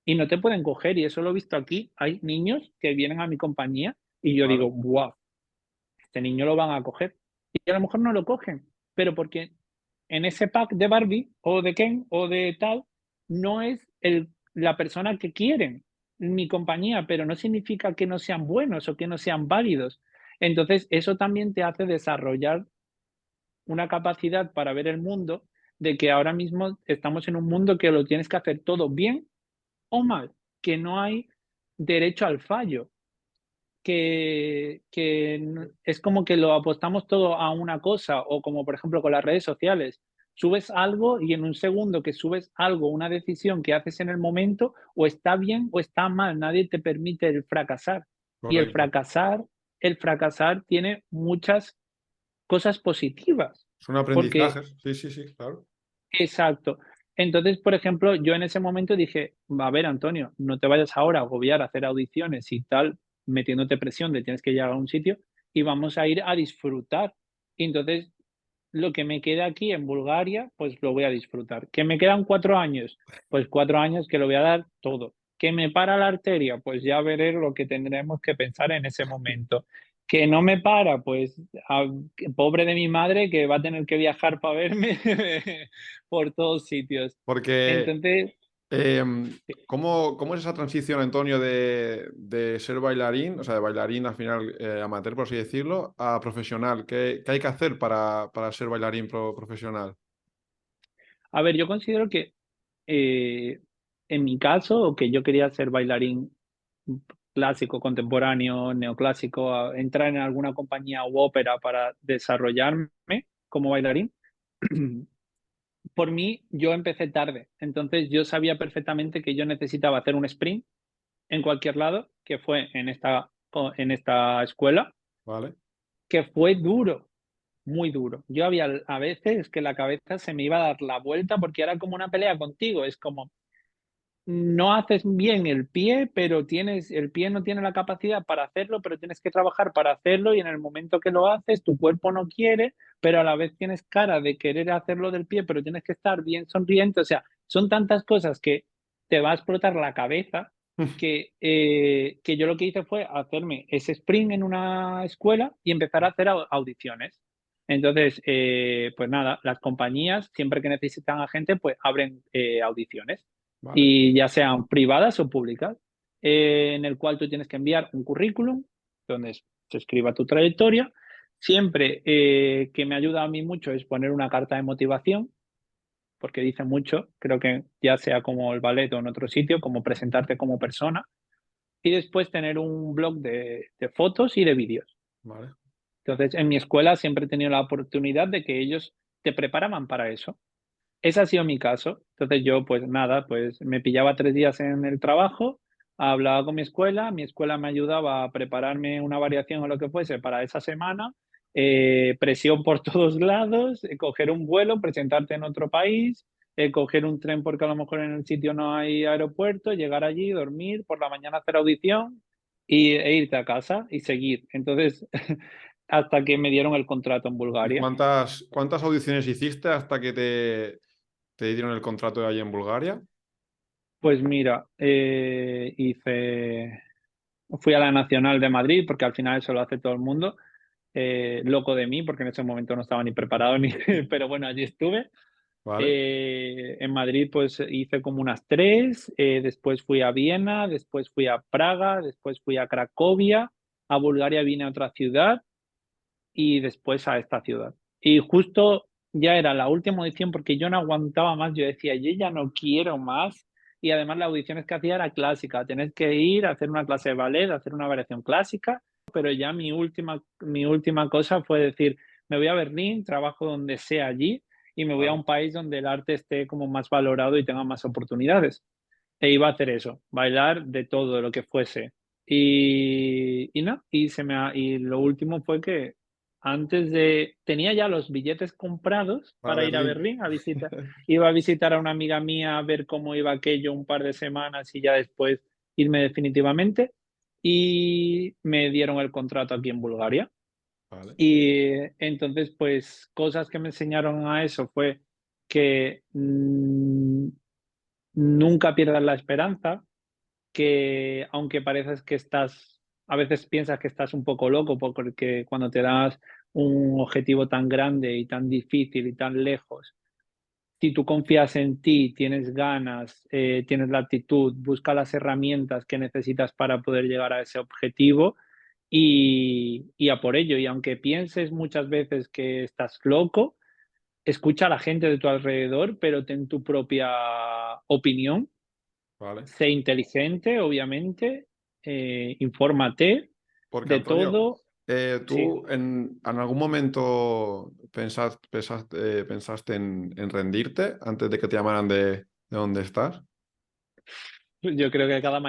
S2: y no te pueden coger, y eso lo he visto aquí. Hay niños que vienen a mi compañía y yo
S1: ¿Vale?
S2: digo: "Guau, este niño lo van a coger". Y a lo mejor no lo cogen, pero porque en ese pack de Barbie o de Ken o de tal, no es la persona que quieren en mi compañía, pero no significa que no sean buenos o que no sean válidos. Entonces, eso también te hace desarrollar una capacidad para ver el mundo, de que ahora mismo estamos en un mundo que lo tienes que hacer todo bien o mal, que no hay derecho al fallo, que es como que lo apostamos todo a una cosa, o como por ejemplo con las redes sociales. Subes algo y en un segundo que subes algo, una decisión que haces en el momento, o está bien o está mal, nadie te permite el fracasar. Y
S1: Correcto.
S2: el fracasar tiene muchas cosas positivas,
S1: Son
S2: porque
S1: aprendizajes. Sí, sí, sí, claro.
S2: exacto. Entonces, por ejemplo, yo en ese momento dije: "A ver, Antonio, no te vayas ahora a agobiar a hacer audiciones y tal, metiéndote presión de tienes que llegar a un sitio, y vamos a ir a disfrutar". Y entonces, lo que me queda aquí en Bulgaria, pues lo voy a disfrutar. ¿Que me quedan 4 años? Pues 4 años que lo voy a dar todo. ¿Que me para la arteria? Pues ya veré lo que tendremos que pensar en ese momento. ¿Que no me para? Pues, pobre de mi madre que va a tener que viajar para verme por todos sitios.
S1: Porque
S2: Entonces,
S1: Em, ¿cómo es esa transición, Antonio, de ser bailarín, o sea, de bailarín al final amateur, por así decirlo, a profesional? ¿Qué hay que hacer para ser bailarín profesional?
S2: a ver, yo considero que, eh, en mi caso, o que yo quería ser bailarín clásico, contemporáneo, neoclásico, entrar en alguna compañía u ópera para desarrollarme como bailarín. Por mí, yo empecé tarde, entonces yo sabía perfectamente que yo necesitaba hacer un sprint en cualquier lado, que fue en esta escuela,
S1: ¿Vale?
S2: que fue duro, muy duro. Yo había a veces que la cabeza se me iba a dar la vuelta porque era como una pelea contigo, es como, no haces bien el pie, pero el pie no tiene la capacidad para hacerlo, pero tienes que trabajar para hacerlo y en el momento que lo haces, tu cuerpo no quiere, pero a la vez tienes cara de querer hacerlo del pie, pero tienes que estar bien sonriente. O sea, son tantas cosas que te va a explotar la cabeza que yo lo que hice fue hacerme ese sprint en una escuela y empezar a hacer audiciones. Entonces, pues nada, las compañías, siempre que necesitan a gente, pues abren audiciones
S1: ¿Vale?
S2: y ya sean privadas o públicas, en el cual tú tienes que enviar un currículum donde se escriba tu trayectoria. Siempre que me ayuda a mí mucho es poner una carta de motivación, porque dice mucho, creo que ya sea como el ballet o en otro sitio, como presentarte como persona, y después tener un blog de fotos y de vídeos.
S1: ¿Vale?
S2: Entonces, en mi escuela siempre he tenido la oportunidad de que ellos te preparaban para eso. Ese ha sido mi caso. Entonces yo, pues nada, pues me pillaba 3 días en el trabajo, hablaba con mi escuela me ayudaba a prepararme una variación o lo que fuese para esa semana, presión por todos lados, coger un vuelo, presentarte en otro país, coger un tren porque a lo mejor en el sitio no hay aeropuerto, llegar allí, dormir, por la mañana hacer audición e irte a casa y seguir. Entonces, hasta que me dieron el contrato en
S1: ¿Y
S2: Bulgaria.
S1: cuántas audiciones hiciste hasta que te dieron el contrato ahí en Bulgaria?
S2: Pues mira, fui a la Nacional de Madrid, porque al final eso lo hace todo el mundo. Loco de mí, porque en ese momento no estaba ni preparado, ni, pero bueno, allí estuve.
S1: ¿Vale?
S2: En Madrid pues hice como unas tres, después fui a Viena, después fui a Praga, después fui a Cracovia, a Bulgaria vine a otra ciudad y después a esta ciudad. Y justo ya era la última audición porque yo no aguantaba más, yo decía, yo ya no quiero más. Y además las audiciones que hacía era clásica, tenés que ir a hacer una clase de ballet, a hacer una variación clásica, pero ya mi última cosa fue decir, me voy a Berlín, trabajo donde sea allí y me voy a
S1: Vale,
S2: un país donde el arte esté como más valorado y tenga más oportunidades. E iba a hacer eso, bailar de todo lo que fuese. Y no, y lo último fue que tenía ya los billetes comprados
S1: para
S2: para ir a
S1: Berlín.
S2: Berlín a visitar, iba a visitar a una amiga mía a ver cómo iba aquello un par de semanas y ya después irme definitivamente. Y me dieron el contrato aquí en Bulgaria.
S1: Vale,
S2: Y entonces, pues, cosas que me enseñaron a eso fue que nunca pierdas la esperanza, que aunque pareces que a veces piensas que estás un poco loco, porque cuando te das un objetivo tan grande y tan difícil y tan lejos, si tú confías en ti, tienes ganas, tienes la actitud, busca las herramientas que necesitas para poder llegar a ese objetivo y a por ello. Y aunque pienses muchas veces que estás loco, escucha a la gente de tu alrededor, pero ten tu propia opinión.
S1: vale.
S2: Sé inteligente, obviamente, infórmate
S1: Porque
S2: de
S1: Antonio,
S2: todo. Sí.
S1: ¿tú en algún momento pensaste en rendirte antes de que te llamaran de dónde estás?
S2: Yo creo que cada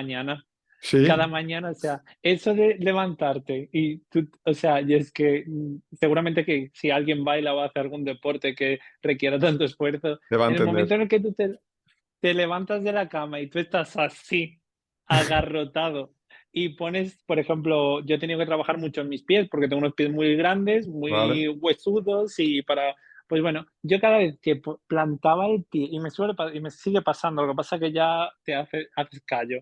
S1: Sí,
S2: mañana, o sea, eso de levantarte y tú, o sea, y es que seguramente que si alguien baila o hace algún deporte que requiera tanto esfuerzo,
S1: te va a
S2: en el
S1: entender.
S2: momento en el que tú te levantas de la cama y tú estás así, agarrotado, y pones, por ejemplo, yo he tenido que trabajar mucho en mis pies porque tengo unos pies muy grandes,
S1: Vale,
S2: muy huesudos y pues bueno, yo cada vez que plantaba el pie, y me sigue pasando, lo que pasa es que ya haces callo.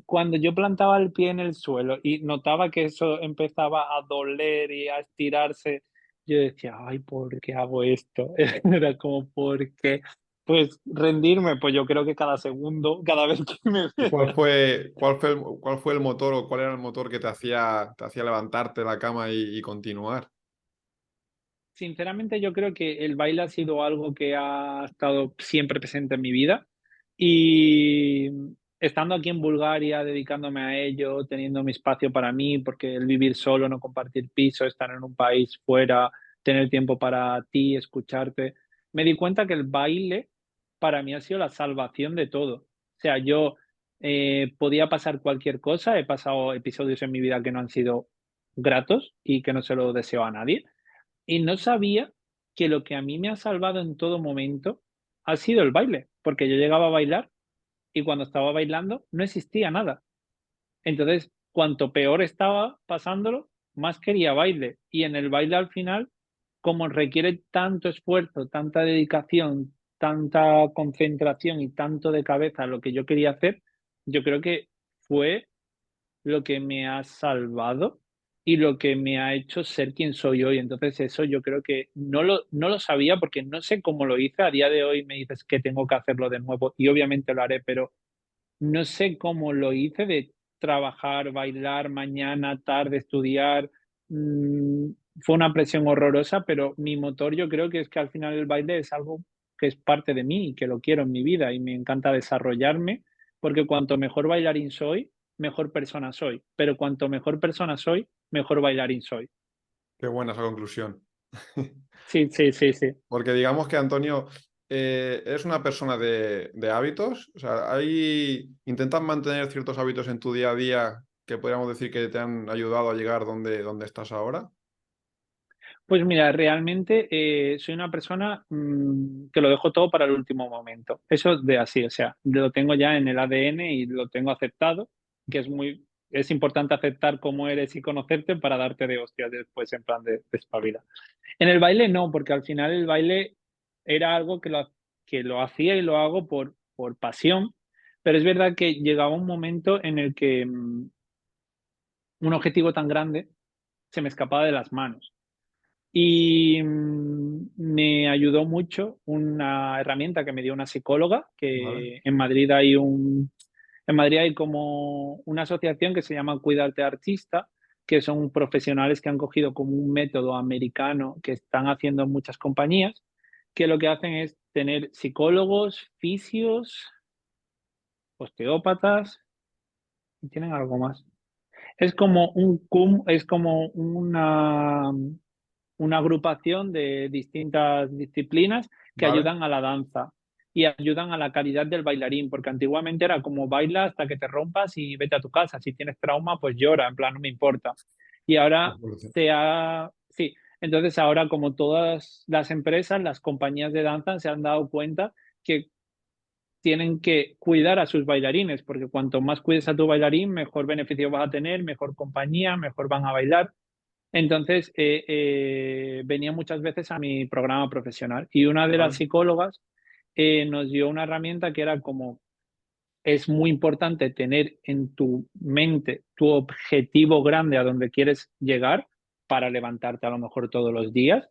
S2: Cuando yo plantaba el pie en el suelo y notaba que eso empezaba a doler y a estirarse, yo decía, ay, ¿por qué hago esto? Era como, ¿por qué? Pues rendirme, pues yo creo que cada segundo, cada vez que me
S1: ¿y cuál fue el motor o cuál era el motor que te hacía levantarte de la cama y continuar?
S2: sinceramente yo creo que el baile ha sido algo que ha estado siempre presente en mi vida y estando aquí en Bulgaria, dedicándome a ello, teniendo mi espacio para mí, porque el vivir solo, no compartir piso, estar en un país fuera, tener tiempo para ti, escucharte, me di cuenta que el baile para mí ha sido la salvación de todo. O sea, yo podía pasar cualquier cosa, he pasado episodios en mi vida que no han sido gratos y que no se lo deseo a nadie y no sabía que lo que a mí me ha salvado en todo momento ha sido el baile, porque yo llegaba a bailar y cuando estaba bailando no existía nada. Entonces, cuanto peor estaba pasándolo, más quería baile. Y en el baile al final, como requiere tanto esfuerzo, tanta dedicación, tanta concentración y tanto de cabeza lo que yo quería hacer, yo creo que fue lo que me ha salvado y lo que me ha hecho ser quien soy hoy. Entonces, eso yo creo que no lo sabía porque no sé cómo lo hice. A día de hoy me dices que tengo que hacerlo de nuevo y obviamente lo haré, pero no sé cómo lo hice de trabajar, bailar, mañana, tarde, estudiar. Mm, Fue una presión horrorosa, pero mi motor yo creo que es que al final el baile es algo que es parte de mí y que lo quiero en mi vida y me encanta desarrollarme, porque cuanto mejor bailarín soy, mejor persona soy, pero cuanto mejor persona soy, mejor bailarín soy.
S1: Qué buena esa conclusión.
S2: Sí, sí, sí, sí.
S1: Porque digamos que Antonio, eres una persona de hábitos, o sea, intentas mantener ciertos hábitos en tu día a día que podríamos decir que te han ayudado a llegar donde estás ahora.
S2: Pues mira, realmente soy una persona que lo dejo todo para el último momento. Eso de así, o sea, lo tengo ya en el ADN y lo tengo aceptado, que es importante aceptar cómo eres y conocerte para darte de hostias después en plan de espabila. En el baile no, porque al final el baile era algo que lo hacía y lo hago por pasión, Pero es verdad que llegaba un momento en el que un objetivo tan grande se me escapaba de las manos. Y me ayudó mucho una herramienta que me dio una psicóloga,
S1: Vale,
S2: que en Madrid hay como una asociación que se llama Cuidarte Artista, que son profesionales que han cogido como un método americano que están haciendo muchas compañías, que lo que hacen es tener psicólogos, fisios, osteópatas y tienen algo más. Es como es como una agrupación de distintas disciplinas que
S1: vale,
S2: ayudan a la danza y ayudan a la calidad del bailarín, porque antiguamente era como baila hasta que te rompas y vete a tu casa. Si tienes trauma, pues llora, en plan, no me importa. Y
S1: qué
S2: ahora
S1: fuerte.
S2: sí, entonces ahora como todas las empresas, las compañías de danza se han dado cuenta que tienen que cuidar a sus bailarines, porque cuanto más cuides a tu bailarín, mejor beneficio vas a tener, mejor compañía, mejor van a bailar. Entonces, venía muchas veces a mi programa profesional y una de las
S1: Vale,
S2: psicólogas nos dio una herramienta que era como, es muy importante tener en tu mente tu objetivo grande a donde quieres llegar para levantarte a lo mejor todos los días.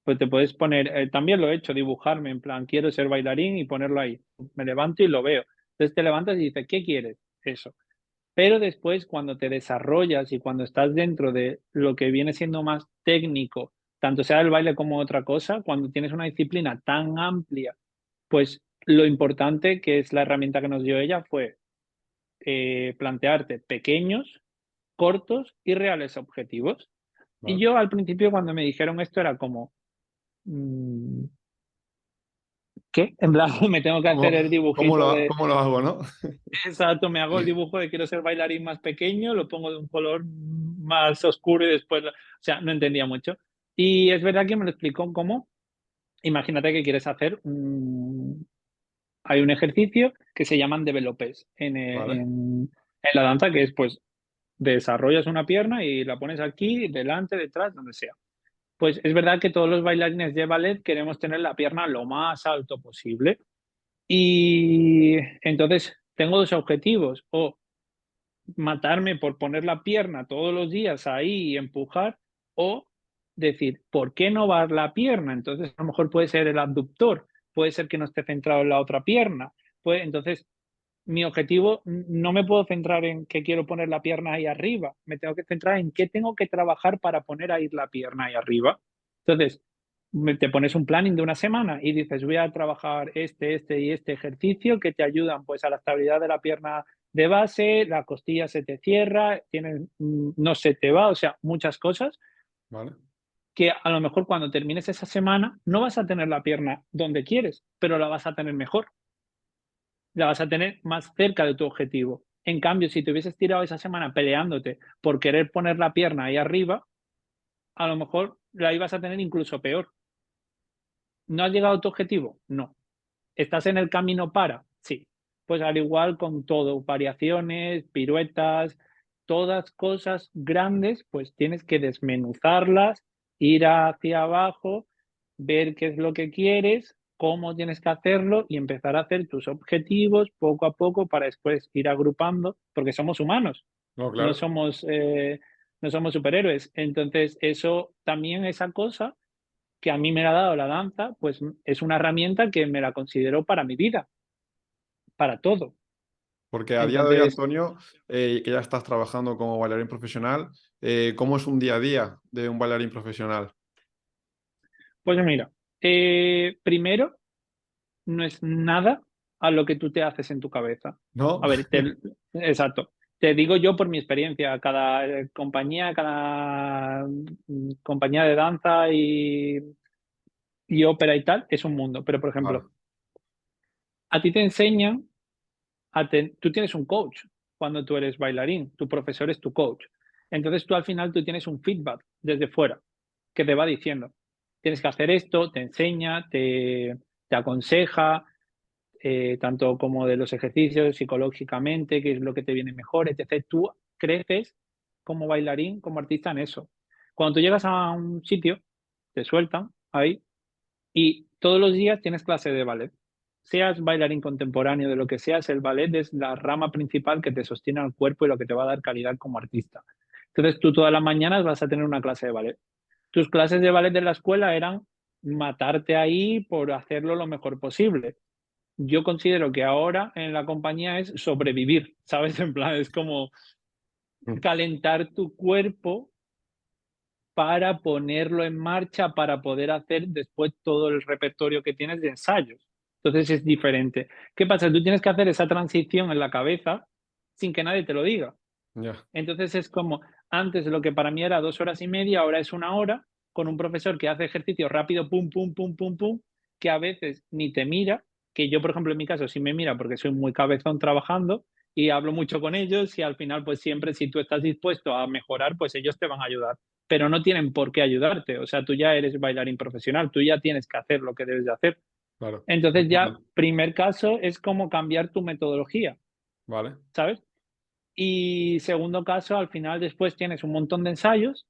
S2: Pues te puedes poner, también lo he hecho, dibujarme en plan, quiero ser bailarín y ponerlo ahí. Me levanto y lo veo. Entonces te levantas y dices, ¿qué quieres? Eso. Pero después, cuando te desarrollas y cuando estás dentro de lo que viene siendo más técnico, tanto sea el baile como otra cosa, cuando tienes una disciplina tan amplia, pues lo importante, que es la herramienta que nos dio ella, fue plantearte pequeños, cortos y reales objetivos. Y
S1: vale.
S2: yo al principio cuando me dijeron esto era como, mm, ¿qué? En plan, me tengo que hacer el dibujito de,
S1: ¿Cómo lo hago, no?
S2: exacto, me hago el dibujo de quiero ser bailarín más pequeño, lo pongo de un color más oscuro y después, o sea, no entendía mucho. Y es verdad que me lo explicó cómo, imagínate que quieres hacer hay un ejercicio que se llaman developes
S1: Vale,
S2: en la danza, que es pues desarrollas una pierna y la pones aquí, delante, detrás, donde sea. Pues es verdad que todos los bailarines de ballet queremos tener la pierna lo más alto posible. Y entonces tengo dos objetivos, o matarme por poner la pierna todos los días ahí y empujar, o decir, ¿por qué no va la pierna? Entonces, a lo mejor puede ser el abductor, puede ser que no esté centrado en la otra pierna. Entonces, mi objetivo no me puedo centrar en que quiero poner la pierna ahí arriba, me tengo que centrar en qué tengo que trabajar para poner ahí la pierna ahí arriba. Entonces, te pones un planning de una semana y dices, voy a trabajar este y este ejercicio que te ayudan pues a la estabilidad de la pierna de base, la costilla se te cierra, tienes, no se te va, o sea, muchas cosas
S1: vale.
S2: que a lo mejor cuando termines esa semana no vas a tener la pierna donde quieres, pero la vas a tener mejor, la vas a tener más cerca de tu objetivo. En cambio, si te hubieses tirado esa semana peleándote por querer poner la pierna ahí arriba, a lo mejor la ibas a tener incluso peor. ¿No has llegado a tu objetivo? No. ¿Estás en el camino para? Sí. Pues al igual con todo, variaciones, piruetas, todas cosas grandes, pues tienes que desmenuzarlas, ir hacia abajo, ver qué es lo que quieres, cómo tienes que hacerlo y empezar a hacer tus objetivos poco a poco para después ir agrupando, porque somos humanos,
S1: No,
S2: no
S1: claro.
S2: somos, no somos superhéroes. Entonces, eso también, esa cosa que a mí me la ha dado la danza, pues es una herramienta que me la considero para mi vida, para todo.
S1: Porque a día de hoy,
S2: Entonces,
S1: Antonio, que ya estás trabajando como bailarín profesional, ¿cómo es un día a día de un bailarín profesional?
S2: pues mira, primero, no es nada a lo que tú te haces en tu cabeza.
S1: ¿No?
S2: A ver, exacto. Te digo yo por mi experiencia, cada compañía de danza y ópera y tal es un mundo. Pero, por
S1: Vale,
S2: ejemplo, a ti te enseñan tú tienes un coach cuando tú eres bailarín, tu profesor es tu coach. Entonces tú al final tú tienes un feedback desde fuera que te va diciendo, tienes que hacer esto, te enseña, te aconseja, tanto como de los ejercicios psicológicamente, qué es lo que te viene mejor, etc. Tú creces como bailarín, como artista en eso. Cuando tú llegas a un sitio, te sueltan ahí y todos los días tienes clase de ballet. seas bailarín contemporáneo, de lo que seas, el ballet es la rama principal que te sostiene al cuerpo y lo que te va a dar calidad como artista. Entonces tú todas las mañanas vas a tener una clase de ballet. Tus clases de ballet de la escuela eran matarte ahí por hacerlo lo mejor posible. Yo considero que ahora en la compañía es sobrevivir, ¿sabes? En plan, es como
S1: Mm.
S2: calentar tu cuerpo para ponerlo en marcha, para poder hacer después todo el repertorio que tienes de ensayos. Entonces es diferente. ¿Qué pasa? Tú tienes que hacer esa transición en la cabeza sin que nadie te lo diga.
S1: Ya,
S2: Entonces es como, antes lo que para mí era 2 horas y media, ahora es 1 hora, con un profesor que hace ejercicio rápido, pum, pum, pum, pum, pum, que a veces ni te mira, que yo, por ejemplo, en mi caso sí me mira porque soy muy cabezón trabajando y hablo mucho con ellos y al final, pues siempre si tú estás dispuesto a mejorar, pues ellos te van a ayudar, pero no tienen por qué ayudarte, o sea, tú ya eres bailarín profesional, tú ya tienes que hacer lo que debes de hacer.
S1: claro.
S2: Entonces ya, primer caso es como cambiar tu metodología,
S1: Vale,
S2: ¿sabes? Y segundo caso, al final después tienes un montón de ensayos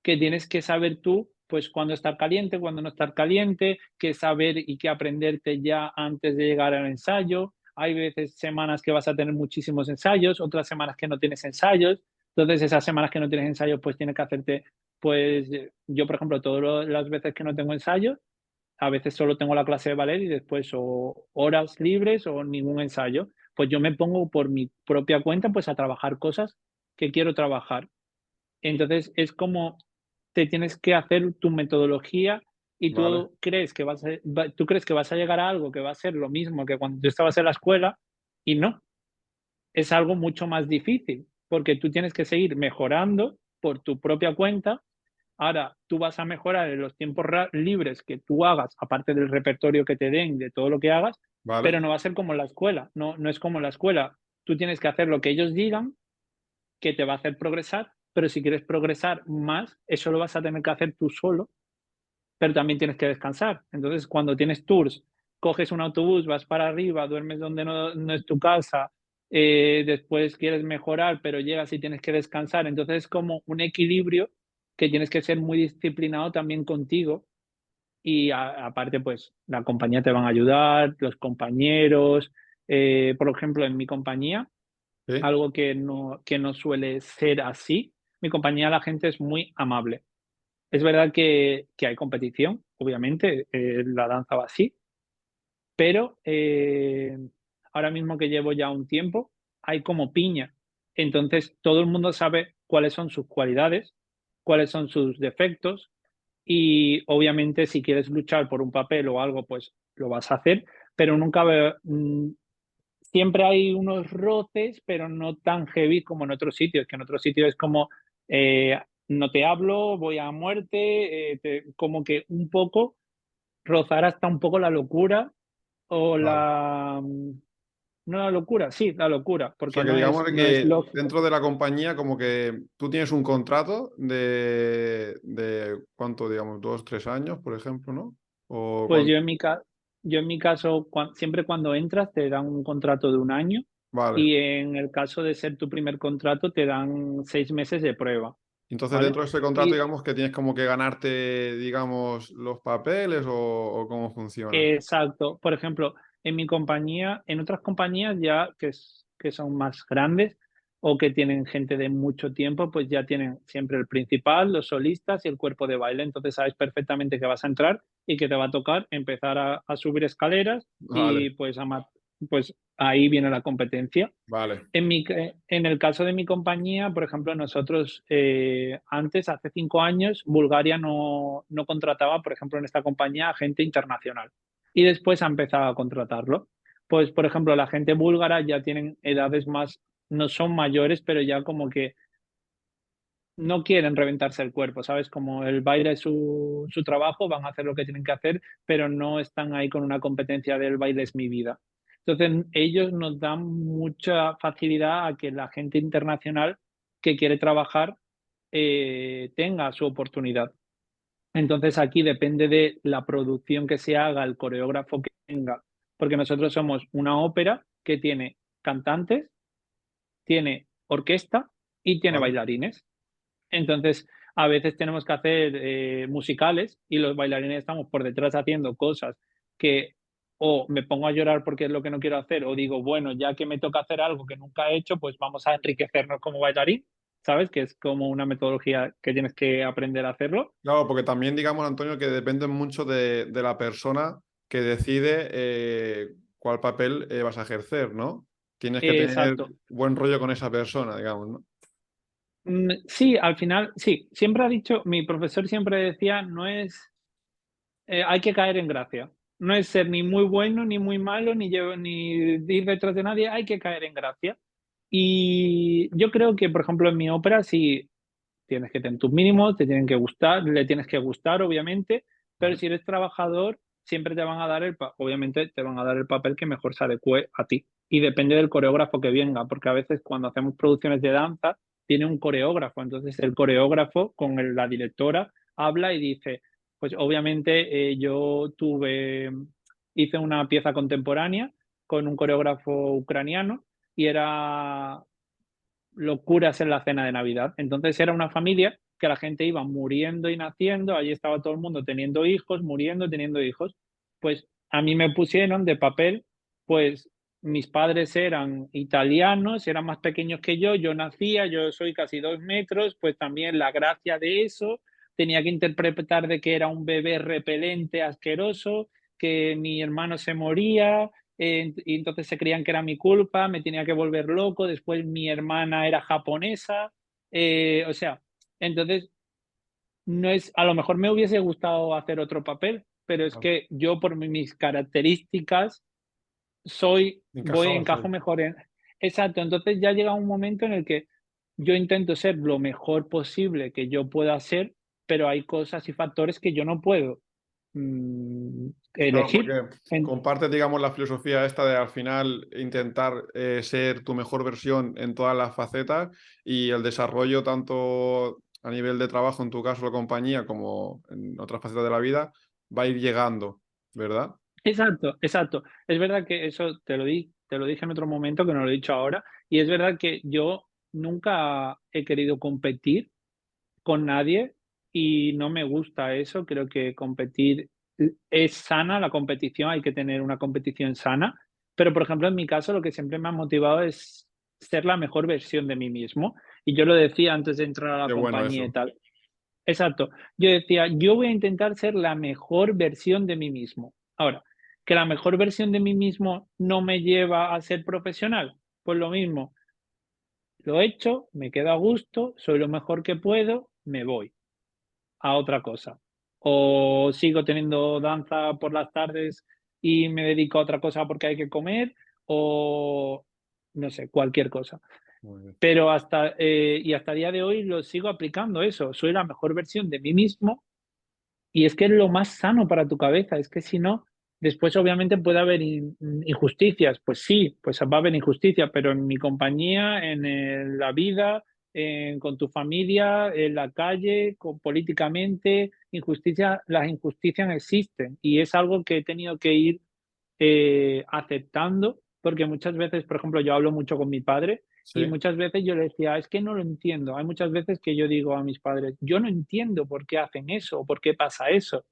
S2: que tienes que saber tú, pues cuándo estar caliente, cuándo no estar caliente, qué saber y qué aprenderte ya antes de llegar al ensayo. Hay veces semanas que vas a tener muchísimos ensayos, otras semanas que no tienes ensayos. Entonces, esas semanas que no tienes ensayos, pues tienes que hacerte, pues yo, por ejemplo, todas las veces que no tengo ensayos, a veces solo tengo la clase de ballet y después o horas libres o ningún ensayo. Pues yo me pongo por mi propia cuenta, pues a trabajar cosas que quiero trabajar. Entonces, es como te tienes que hacer tu metodología y
S1: vale,
S2: tú crees que vas a llegar a algo que va a ser lo mismo que cuando tú estabas en la escuela y no, es algo mucho más difícil, porque tú tienes que seguir mejorando por tu propia cuenta. Ahora, tú vas a mejorar en los tiempos libres que tú hagas, aparte del repertorio que te den, de todo lo que hagas,
S1: vale,
S2: pero no va a ser como en la escuela, no es como en la escuela. Tú tienes que hacer lo que ellos digan que te va a hacer progresar, pero si quieres progresar más, eso lo vas a tener que hacer tú solo, pero también tienes que descansar. Entonces, cuando tienes tours, coges un autobús, vas para arriba, duermes donde no es tu casa, después quieres mejorar, pero llegas y tienes que descansar. Entonces, es como un equilibrio que tienes que ser muy disciplinado también contigo y aparte, pues la compañía te van a ayudar, los compañeros. Por ejemplo, en mi compañía,
S1: sí,
S2: algo que no suele ser así. Mi compañía, la gente es muy amable. Es verdad que hay competición, obviamente, la danza va así, pero ahora mismo que llevo ya un tiempo, hay como piña. Entonces, todo el mundo sabe cuáles son sus cualidades, cuáles son sus defectos y obviamente si quieres luchar por un papel o algo, pues lo vas a hacer, pero nunca siempre hay unos roces, pero no tan heavy como en otros sitios, que en otros sitios es como, no te hablo, voy a muerte, como que un poco rozar hasta un poco la locura o
S1: vale.
S2: no la locura, sí, la locura,
S1: O
S2: porque
S1: sea, que
S2: no
S1: digamos
S2: es, no es
S1: que
S2: lógico.
S1: dentro de la compañía como que tú tienes un contrato de ¿cuánto, digamos? 2, 3 años, por ejemplo, ¿no? O
S2: Pues
S1: cuánto.
S2: yo en mi caso, siempre cuando entras te dan un contrato de 1 año
S1: Vale.
S2: y en el caso de ser tu primer contrato te dan 6 meses de prueba,
S1: Entonces,
S2: ¿vale?
S1: dentro de ese contrato,
S2: Y
S1: digamos que tienes como que ganarte, digamos, los papeles o cómo funciona.
S2: exacto. Por ejemplo, en mi compañía, en otras compañías ya que son más grandes o que tienen gente de mucho tiempo, pues ya tienen siempre el principal, los solistas y el cuerpo de baile. Entonces sabes perfectamente que vas a entrar y que te va a tocar empezar a subir escaleras
S1: Vale,
S2: y pues, pues ahí viene la competencia.
S1: vale,
S2: En el caso de mi compañía, por ejemplo, nosotros antes, hace 5 años, Bulgaria no contrataba, por ejemplo, en esta compañía, a gente internacional. Y después ha empezado a contratarlo. Pues, por ejemplo, la gente búlgara ya tienen edades más, no son mayores, pero ya como que no quieren reventarse el cuerpo, ¿sabes? Como el baile es su trabajo, van a hacer lo que tienen que hacer, pero no están ahí con una competencia del baile es mi vida. Entonces, ellos nos dan mucha facilidad a que la gente internacional que quiere trabajar tenga su oportunidad. Entonces, aquí depende de la producción que se haga, el coreógrafo que tenga, porque nosotros somos una ópera que tiene cantantes, tiene orquesta y tiene
S1: vale,
S2: bailarines. Entonces, a veces tenemos que hacer musicales y los bailarines estamos por detrás haciendo cosas que o me pongo a llorar porque es lo que no quiero hacer, o digo, bueno, ya que me toca hacer algo que nunca he hecho, pues vamos a enriquecernos como bailarín, ¿sabes? Que es como una metodología que tienes que aprender a hacerlo.
S1: Claro, porque también digamos, Antonio, que depende mucho de la persona que decide cuál papel vas a ejercer, ¿no? Tienes que tener
S2: Exacto.
S1: buen rollo con esa persona, digamos, ¿no?
S2: Sí, al final, sí, siempre ha dicho, mi profesor siempre decía, no es, hay que caer en gracia. No es ser ni muy bueno, ni muy malo, ni ir detrás de nadie, hay que caer en gracia. Y yo creo que, por ejemplo, en mi ópera sí tienes que tener tus mínimos, te tienen que gustar, le tienes que gustar, obviamente, pero
S1: Vale.
S2: si eres trabajador, siempre te van a dar obviamente te van a dar el papel que mejor se adecue a ti. Y depende del coreógrafo que venga, porque a veces cuando hacemos producciones de danza, tiene un coreógrafo, entonces el coreógrafo con la directora habla y dice, pues obviamente hice una pieza contemporánea con un coreógrafo ucraniano y era locuras en la cena de Navidad. Entonces era una familia que la gente iba muriendo y naciendo, allí estaba todo el mundo teniendo hijos, muriendo, teniendo hijos. Pues a mí me pusieron de papel, pues mis padres eran italianos, eran más pequeños que yo nacía, yo soy casi 2 metros, pues también la gracia de eso, tenía que interpretar de que era un bebé repelente, asqueroso, que mi hermano se moría, y entonces se creían que era mi culpa, me tenía que volver loco, después mi hermana era japonesa, o sea, entonces no es, a lo mejor me hubiese gustado hacer otro papel, pero es
S1: Vale.
S2: que yo por mis características
S1: Encajabas
S2: encajo
S1: ahí.
S2: mejor en... Exacto, entonces ya llega un momento en el que yo intento ser lo mejor posible que yo pueda ser, pero hay cosas y factores que yo no puedo
S1: Claro,
S2: elegir.
S1: porque compartes, digamos, la filosofía esta de al final intentar ser tu mejor versión en todas las facetas y el desarrollo tanto a nivel de trabajo, en tu caso la compañía, como en otras facetas de la vida, va a ir llegando, ¿verdad?
S2: Exacto, exacto. Es verdad que eso te lo dije en otro momento, que no lo he dicho ahora, y es verdad que yo nunca he querido competir con nadie y no me gusta eso. Creo que competir es sana, la competición, hay que tener una competición sana, pero, por ejemplo, en mi caso, lo que siempre me ha motivado es ser la mejor versión de mí mismo, y yo lo decía antes de entrar a la
S1: Qué bueno
S2: compañía y
S1: eso.
S2: tal. Exacto. Yo decía, yo voy a intentar ser la mejor versión de mí mismo. Ahora, que la mejor versión de mí mismo no me lleva a ser profesional, pues lo mismo, lo he hecho, me quedo a gusto, soy lo mejor que puedo, me voy a otra cosa. O sigo teniendo danza por las tardes y me dedico a otra cosa porque hay que comer, o no sé, cualquier cosa.
S1: Muy bien.
S2: Pero hasta el día de hoy lo sigo aplicando eso. Soy la mejor versión de mí mismo y es que es lo más sano para tu cabeza. Es que si no, después obviamente puede haber injusticias. Pues sí, pues va a haber injusticia, pero en mi compañía, la vida, con tu familia, en la calle, políticamente, las injusticias existen y es algo que he tenido que ir aceptando, porque muchas veces, por ejemplo, yo hablo mucho con mi padre y
S1: Sí,
S2: muchas veces yo le decía, es que no lo entiendo. Hay muchas veces que yo digo a mis padres, yo no entiendo por qué hacen eso o por qué pasa eso.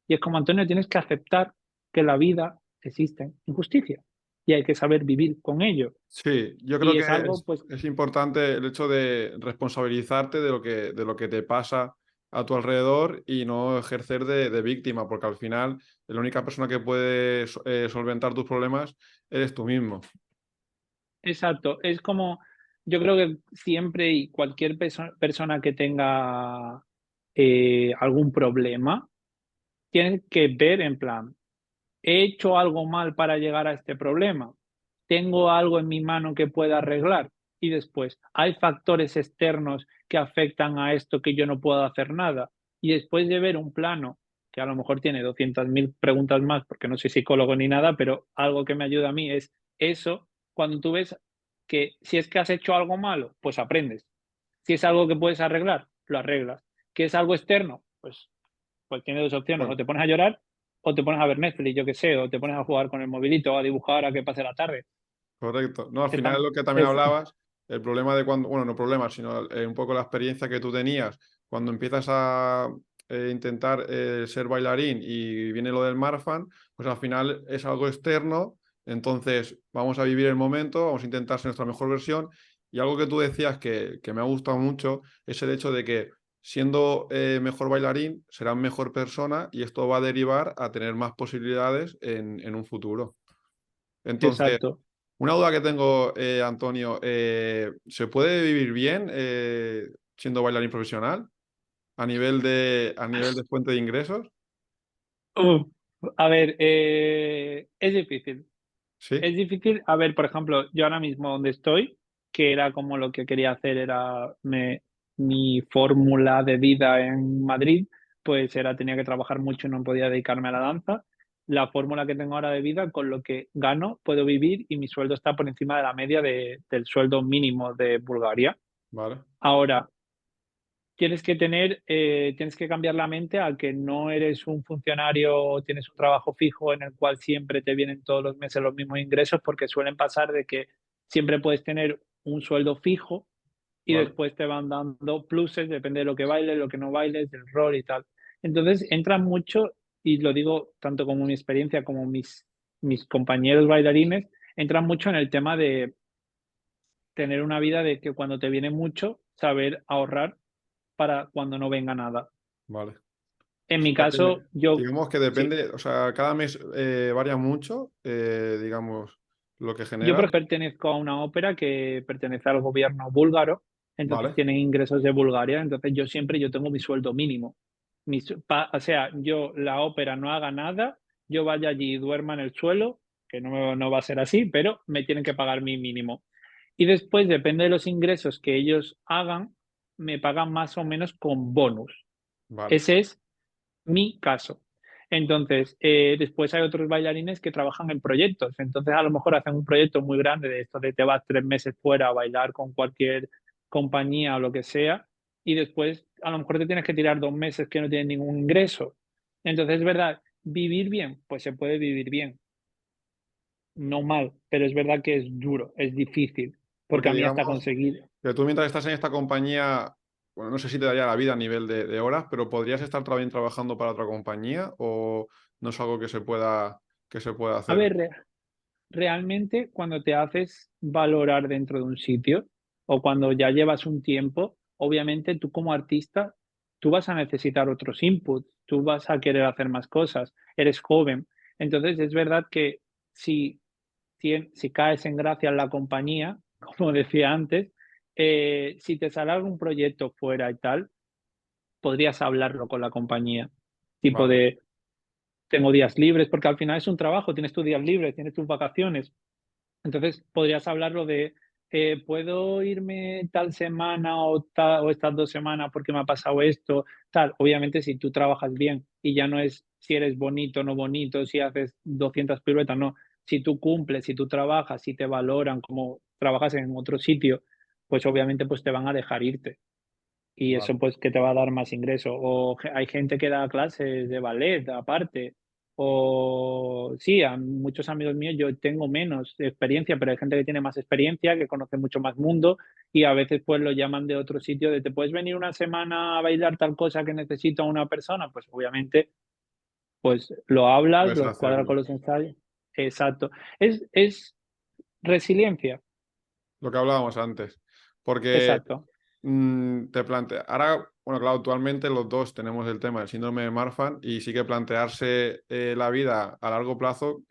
S2: Y es como, Antonio, tienes que aceptar que en la vida existen injusticias y hay que saber vivir con ello.
S1: sí, yo creo
S2: Y
S1: que
S2: es algo, pues,
S1: es importante el hecho de responsabilizarte de lo que te pasa a tu alrededor y no ejercer de víctima, porque al final la única persona que puede solventar tus problemas eres tú mismo.
S2: exacto. Es como, yo creo que siempre y cualquier persona que tenga algún problema, tiene que ver en plan, ¿he hecho algo mal para llegar a este problema? ¿Tengo algo en mi mano que pueda arreglar? Y después, ¿hay factores externos que afectan a esto que yo no puedo hacer nada? Y después de ver un plano, que a lo mejor tiene 200.000 preguntas más, porque no soy psicólogo ni nada, pero algo que me ayuda a mí es eso, cuando tú ves que si es que has hecho algo malo, pues aprendes. Si es algo que puedes arreglar, lo arreglas. ¿Que es algo externo? Pues tienes dos opciones, o
S1: Bueno,
S2: te pones a llorar o te pones a ver Netflix, yo qué sé, o te pones a jugar con el movilito, a dibujar a que pase la tarde.
S1: correcto. No, al final es
S2: Están,
S1: lo que también
S2: es,
S1: hablabas, el problema de cuando, bueno, no problema, sino un poco la experiencia que tú tenías cuando empiezas a intentar ser bailarín y viene lo del Marfan, pues al final es algo externo, entonces vamos a vivir el momento, vamos a intentar ser nuestra mejor versión y algo que tú decías que me ha gustado mucho es el hecho de que siendo mejor bailarín serás mejor persona y esto va a derivar a tener más posibilidades en un futuro. Entonces,
S2: Exacto.
S1: una duda que tengo, Antonio, ¿se puede vivir bien siendo bailarín profesional a nivel de fuente de ingresos?
S2: Uf, a ver, es difícil.
S1: Sí,
S2: Es difícil, a ver, por ejemplo, yo ahora mismo donde estoy, que era como lo que quería hacer, era mi fórmula de vida en Madrid, pues era, tenía que trabajar mucho y no podía dedicarme a la danza. La fórmula que tengo ahora de vida, con lo que gano, puedo vivir y mi sueldo está por encima de la media del sueldo mínimo de Bulgaria.
S1: vale,
S2: Ahora, tienes que cambiar la mente a que no eres un funcionario, tienes un trabajo fijo en el cual siempre te vienen todos los meses los mismos ingresos, porque suelen pasar de que siempre puedes tener un sueldo fijo y
S1: vale,
S2: después te van dando pluses, depende de lo que bailes, lo que no bailes, del rol y tal. Entonces entra mucho, y lo digo tanto como mi experiencia como mis compañeros bailarines, entran mucho en el tema de tener una vida de que cuando te viene mucho, saber ahorrar para cuando no venga nada.
S1: vale.
S2: En
S1: O
S2: mi
S1: sea que,
S2: caso, yo
S1: digamos que
S2: sí,
S1: depende, o sea, cada mes varía mucho, digamos, lo que
S2: yo
S1: genera.
S2: pertenezco a una ópera que pertenece al gobierno búlgaro, entonces
S1: Vale,
S2: tienen ingresos de Bulgaria, entonces yo tengo mi sueldo mínimo. O sea, yo, la ópera no haga nada, yo vaya allí y duerma en el suelo, que no va a ser así, pero me tienen que pagar mi mínimo. Y después, depende de los ingresos que ellos hagan, me pagan más o menos con bonus.
S1: vale,
S2: Ese es mi caso. Entonces, después hay otros bailarines que trabajan en proyectos. Entonces, a lo mejor hacen un proyecto muy grande de esto de te vas 3 meses fuera a bailar con cualquier compañía o lo que sea, y después a lo mejor te tienes que tirar 2 meses que no tienes ningún ingreso. Entonces, es verdad, vivir bien, pues se puede vivir bien, no mal, pero es verdad que es duro, es difícil, porque
S1: porque
S2: a mí hasta
S1: digamos
S2: conseguir.
S1: que tú mientras estás en esta compañía, bueno, no sé si te daría la vida a nivel de horas, pero ¿podrías estar también trabajando para otra compañía o no es algo que se pueda
S2: A
S1: hacer?
S2: ver, realmente, cuando te haces valorar dentro de un sitio o cuando ya llevas un tiempo, obviamente tú como artista, tú vas a necesitar otros inputs, tú vas a querer hacer más cosas, eres joven. Entonces, es verdad que si, si caes en gracia en la compañía, como decía antes, si te sale algún proyecto fuera y tal, podrías hablarlo con la compañía. Tipo
S1: Vale,
S2: de, tengo días libres, porque al final es un trabajo, tienes tus días libres, tienes tus vacaciones. Entonces, podrías hablarlo de, ¿puedo irme tal semana o estas 2 semanas porque me ha pasado esto? Tal. Obviamente, si tú trabajas bien y ya no es si eres bonito o no bonito, si haces 200 piruetas, no. Si tú cumples, si tú trabajas, si te valoran como trabajas en otro sitio, pues obviamente pues te van a dejar irte y
S1: vale.
S2: eso pues que te va a dar más ingreso. O hay gente que da clases de ballet aparte. O sí, a muchos amigos míos yo tengo menos experiencia, pero hay gente que tiene más experiencia, que conoce mucho más mundo y a veces pues lo llaman de otro sitio de te puedes venir una semana a bailar tal cosa que necesita una persona, pues obviamente pues lo hablas,
S1: Puedes
S2: los cuadras con
S1: hacerlo.
S2: los ensayos. Exacto. Es resiliencia.
S1: Lo que hablábamos antes. Porque
S2: Exacto.
S1: te plantea. Ahora, bueno, claro, actualmente los dos tenemos el tema del síndrome de Marfan y sí que plantearse la vida a largo plazo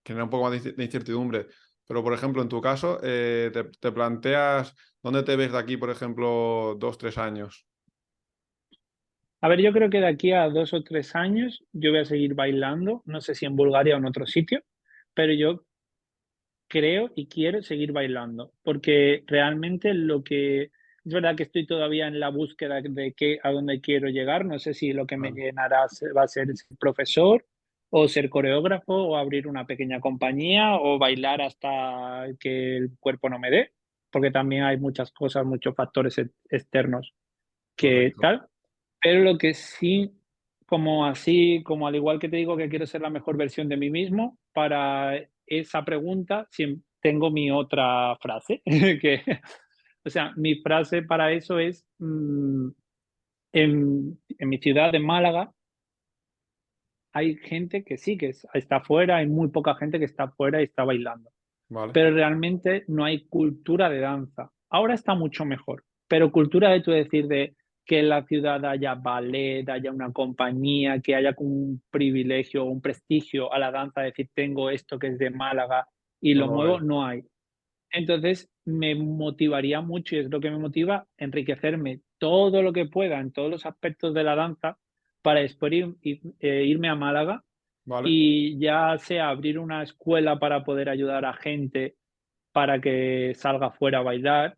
S1: genera un poco más de incertidumbre. Pero, por ejemplo, en tu caso, te planteas dónde te ves de aquí, por ejemplo, 2, 3 años.
S2: A ver, yo creo que de aquí a 2 o 3 años yo voy a seguir bailando, no sé si en Bulgaria o en otro sitio, pero yo creo y quiero seguir bailando, porque realmente lo que es verdad que estoy todavía en la búsqueda de qué, a dónde quiero llegar, no sé si lo que me
S1: Vale,
S2: llenará va a ser profesor o ser coreógrafo o abrir una pequeña compañía o bailar hasta que el cuerpo no me dé, porque también hay muchas cosas, muchos factores externos que
S1: correcto.
S2: tal. Pero lo que sí, como así, como al igual que te digo que quiero ser la mejor versión de mí mismo, para esa pregunta tengo mi otra frase, que, o sea, mi frase para eso es, En mi ciudad, de Málaga, hay gente que sí, está afuera, hay muy poca gente que está afuera y está bailando,
S1: Vale,
S2: pero realmente no hay cultura de danza. Ahora está mucho mejor, pero cultura de tú decir de que en la ciudad haya ballet, haya una compañía, que haya como un privilegio, un prestigio a la danza, decir tengo esto que es de Málaga y
S1: no
S2: lo
S1: lo hay.
S2: muevo, no hay. Entonces, me motivaría mucho, y es lo que me motiva, enriquecerme todo lo que pueda en todos los aspectos de la danza para después irme a Málaga
S1: Vale,
S2: y ya sea abrir una escuela para poder ayudar a gente para que salga fuera a bailar,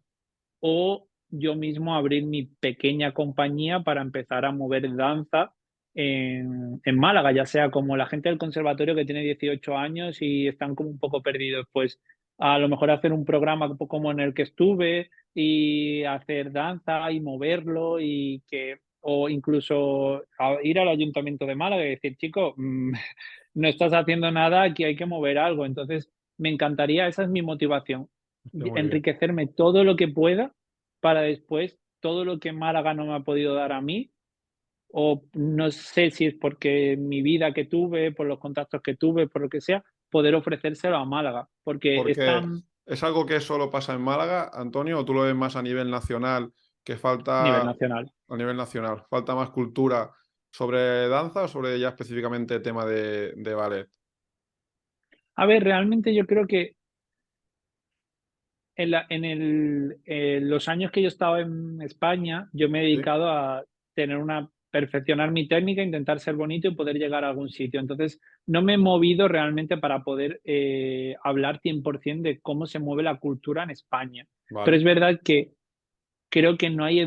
S2: o yo mismo abrir mi pequeña compañía para empezar a mover danza en Málaga, ya sea como la gente del conservatorio que tiene 18 años y están como un poco perdidos, pues a lo mejor hacer un programa un poco como en el que estuve y hacer danza y moverlo y que, o incluso ir al ayuntamiento de Málaga y decir, chico, no estás haciendo nada, aquí hay que mover algo. Entonces, me encantaría, esa es mi motivación,
S1: está muy bien.
S2: enriquecerme todo lo que pueda para después todo lo que Málaga no me ha podido dar a mí, o no sé si es porque mi vida que tuve, por los contactos que tuve, por lo que sea, poder ofrecérselo a Málaga, porque es
S1: Porque
S2: tan
S1: es algo que solo pasa en Málaga, Antonio, o tú lo ves más a nivel nacional, que
S2: nivel
S1: falta
S2: nacional.
S1: a nivel nacional, falta más cultura sobre danza o sobre ya específicamente tema de ballet.
S2: A ver, realmente yo creo que en los años que yo estaba en España, yo me he
S1: Sí,
S2: dedicado a perfeccionar mi técnica, intentar ser bonito y poder llegar a algún sitio. Entonces, no me he movido realmente para poder hablar 100% de cómo se mueve la cultura en España. Pero
S1: vale.
S2: es verdad que creo que no hay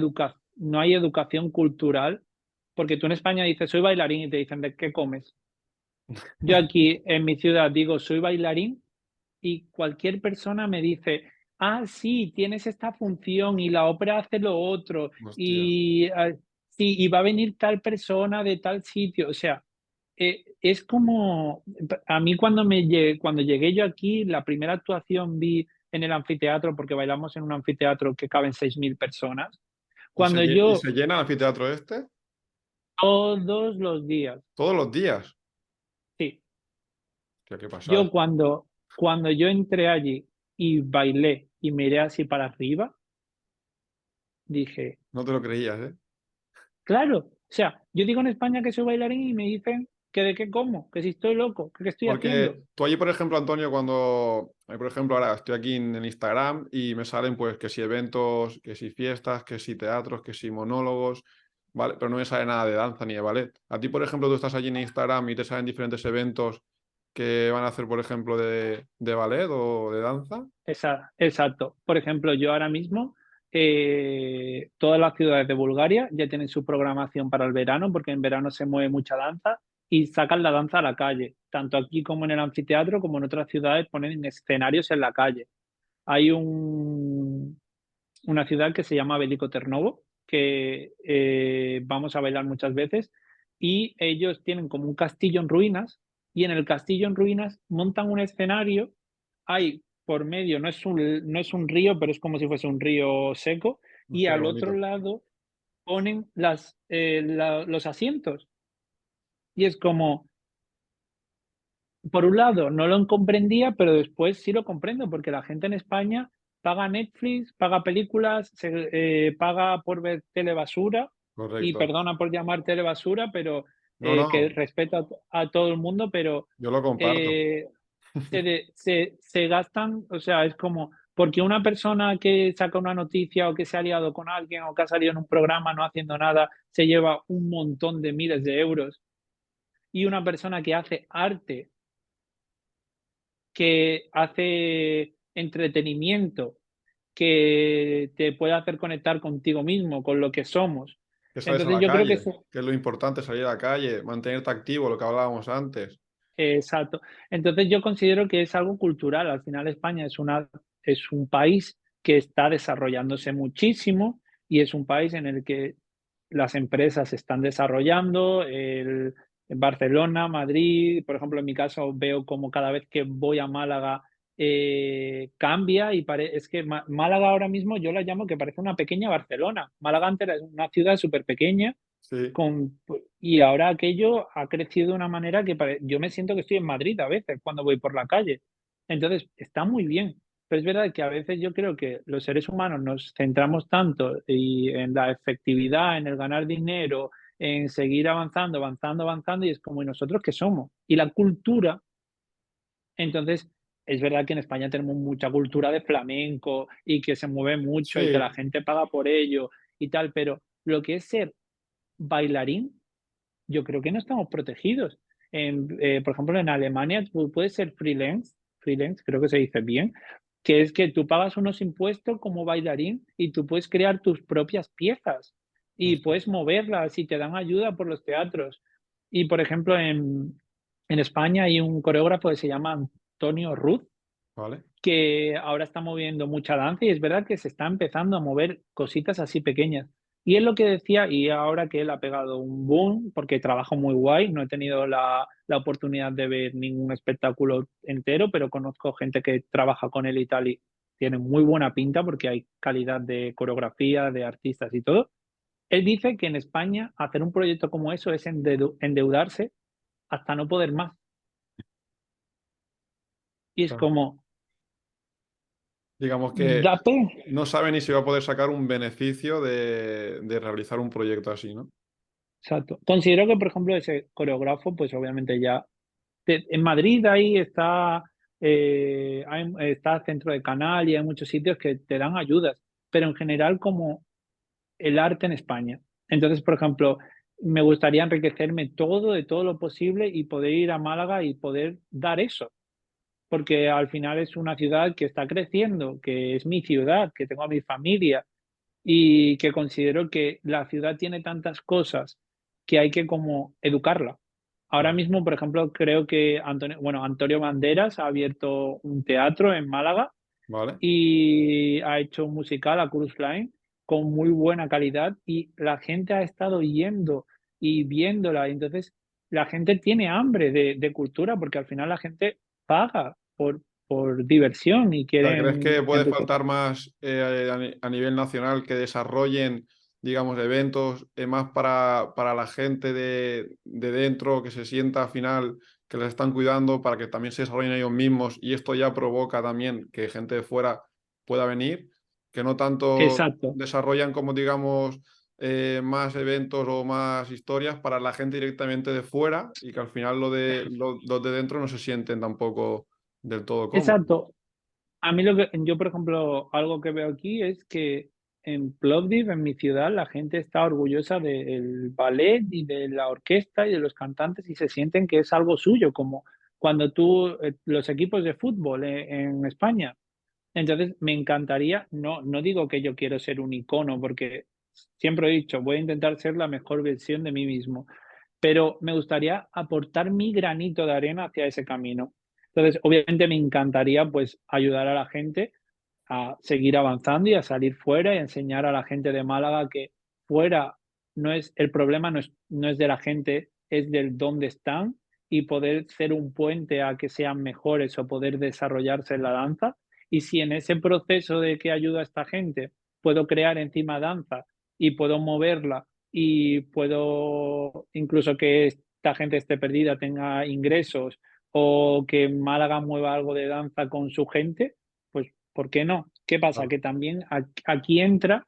S2: educación cultural, porque tú en España dices, soy bailarín y te dicen, ¿de qué comes? Yo aquí en mi ciudad digo, soy bailarín y cualquier persona me dice, ah, sí, tienes esta función y la ópera hace lo otro
S1: Hostia,
S2: y sí, y va a venir tal persona de tal sitio. O sea, es como, a mí cuando llegué yo aquí, la primera actuación vi en el anfiteatro, porque bailamos en un anfiteatro que caben 6.000 personas. Cuando
S1: y
S2: yo,
S1: se llena el anfiteatro este?
S2: todos los días,
S1: Todos los días.
S2: sí,
S1: Hostia, qué pasada.
S2: yo cuando yo entré allí y bailé y miré así para arriba, dije,
S1: No te lo creías, ¿eh?
S2: claro, o sea, yo digo en España que soy bailarín y me dicen que de qué como, que si estoy loco, que qué estoy haciendo.
S1: Porque tú allí, por ejemplo, Antonio, cuando, por ejemplo, ahora estoy aquí en Instagram y me salen, pues, que si eventos, que si fiestas, que si teatros, que si monólogos, ¿vale? Pero no me sale nada de danza ni de ballet. A ti, por ejemplo, tú estás allí en Instagram y te salen diferentes eventos que van a hacer, por ejemplo, de ballet o de danza.
S2: Exacto. Por ejemplo, yo ahora mismo, todas las ciudades de Bulgaria ya tienen su programación para el verano, porque en verano se mueve mucha danza y sacan la danza a la calle, tanto aquí como en el anfiteatro, como en otras ciudades ponen escenarios en la calle. Hay una ciudad que se llama Veliko Ternovo, que vamos a bailar muchas veces, y ellos tienen como un castillo en ruinas, y en el castillo en ruinas montan un escenario, hay por medio, no es un río, pero es como si fuese un río seco, y
S1: Hostia, qué
S2: al otro
S1: bonito.
S2: lado ponen los asientos. Y es como, por un lado, no lo comprendía, pero después sí lo comprendo, porque la gente en España paga Netflix, paga películas, paga por ver telebasura, y
S1: Correcto.
S2: perdona por llamar telebasura, pero
S1: No,
S2: que
S1: no,
S2: respeto a todo el mundo, pero
S1: yo lo comparto.
S2: eh, se gastan, o sea, es como, porque una persona que saca una noticia o que se ha liado con alguien o que ha salido en un programa no haciendo nada, se lleva un montón de miles de euros, y una persona que hace arte, que hace entretenimiento, que te puede hacer conectar contigo mismo, con lo que somos.
S1: Que sales a
S2: Entonces
S1: la
S2: yo creo que
S1: calle,
S2: eso,
S1: que es lo importante, salir a la calle, mantenerte activo, lo que hablábamos antes.
S2: exacto. Entonces yo considero que es algo cultural. Al final España es un país que está desarrollándose muchísimo y es un país en el que las empresas se están desarrollando. En Barcelona, Madrid, por ejemplo, en mi caso veo como cada vez que voy a Málaga cambia y es que Málaga ahora mismo yo la llamo que parece una pequeña Barcelona. Málaga antes era una ciudad súper pequeña
S1: Sí,
S2: y ahora aquello ha crecido de una manera que yo me siento que estoy en Madrid a veces cuando voy por la calle. Entonces, está muy bien. Pero es verdad que a veces yo creo que los seres humanos nos centramos tanto en la efectividad, en el ganar dinero, en seguir avanzando, avanzando, avanzando, y es como, ¿y nosotros qué somos? Y la cultura, entonces, es verdad que en España tenemos mucha cultura de flamenco y que se mueve mucho y que la
S1: sí,
S2: gente paga por ello y tal, pero lo que es ser bailarín, yo creo que no estamos protegidos. Por ejemplo, en Alemania tú puedes ser freelance, creo que se dice bien, que es que tú pagas unos impuestos como bailarín y tú puedes crear tus propias piezas y
S1: eso,
S2: puedes moverlas y te dan ayuda por los teatros. Y, por ejemplo, en España hay un coreógrafo que se llama Antonio Ruz,
S1: ¿vale?
S2: que ahora está moviendo mucha danza y es verdad que se está empezando a mover cositas así pequeñas. Y es lo que decía, y ahora que él ha pegado un boom, porque trabajo muy guay, no he tenido la oportunidad de ver ningún espectáculo entero, pero conozco gente que trabaja con él y tal, y tiene muy buena pinta porque hay calidad de coreografía, de artistas y todo. Él dice que en España hacer un proyecto como eso es endeudarse hasta no poder más. Y es
S1: Claro.
S2: como,
S1: Digamos que
S2: date.
S1: no sabe ni si va a poder sacar un beneficio de realizar un proyecto así, ¿no?
S2: Exacto. Considero que, por ejemplo, ese coreógrafo, pues obviamente ya en Madrid ahí está, está Centro de Canal y hay muchos sitios que te dan ayudas, pero en general como el arte en España. Entonces, por ejemplo, me gustaría enriquecerme todo, de todo lo posible y poder ir a Málaga y poder dar eso, porque al final es una ciudad que está creciendo, que es mi ciudad, que tengo a mi familia y que considero que la ciudad tiene tantas cosas que hay que como educarla. Ahora
S1: Claro.
S2: mismo, por ejemplo, creo que Antonio Banderas ha abierto un teatro en Málaga
S1: ¿Vale?
S2: y ha hecho un musical a Cruise Line con muy buena calidad y la gente ha estado yendo y viéndola. Entonces, la gente tiene hambre de cultura porque al final la gente paga por diversión y
S1: O sea, ¿crees
S2: quieren
S1: que puede
S2: enriquecer.
S1: faltar más a nivel nacional que desarrollen, digamos, eventos más para la gente de dentro, que se sienta al final que les están cuidando para que también se desarrollen ellos mismos y esto ya provoca también que gente de fuera pueda venir, que no tanto
S2: Exacto.
S1: desarrollan como, digamos, más eventos o más historias para la gente directamente de fuera y que al final los de dentro no se sienten tampoco del todo cómodos?
S2: Exacto. A mí yo, por ejemplo, algo que veo aquí es que en Plovdiv, en mi ciudad, la gente está orgullosa del ballet y de la orquesta y de los cantantes y se sienten que es algo suyo, como cuando los equipos de fútbol en España. Entonces, me encantaría, no digo que yo quiero ser un icono, porque siempre he dicho, voy a intentar ser la mejor versión de mí mismo, pero me gustaría aportar mi granito de arena hacia ese camino. Entonces, obviamente me encantaría pues ayudar a la gente a seguir avanzando y a salir fuera y a enseñar a la gente de Málaga que fuera no es el problema, no es de la gente, es del dónde están y poder ser un puente a que sean mejores o poder desarrollarse en la danza. Y si en ese proceso de que ayuda a esta gente puedo crear encima danza y puedo moverla y puedo incluso que esta gente esté perdida, tenga ingresos o que Málaga mueva algo de danza con su gente, pues ¿por qué no? ¿Qué pasa?
S1: Claro.
S2: Que también aquí entra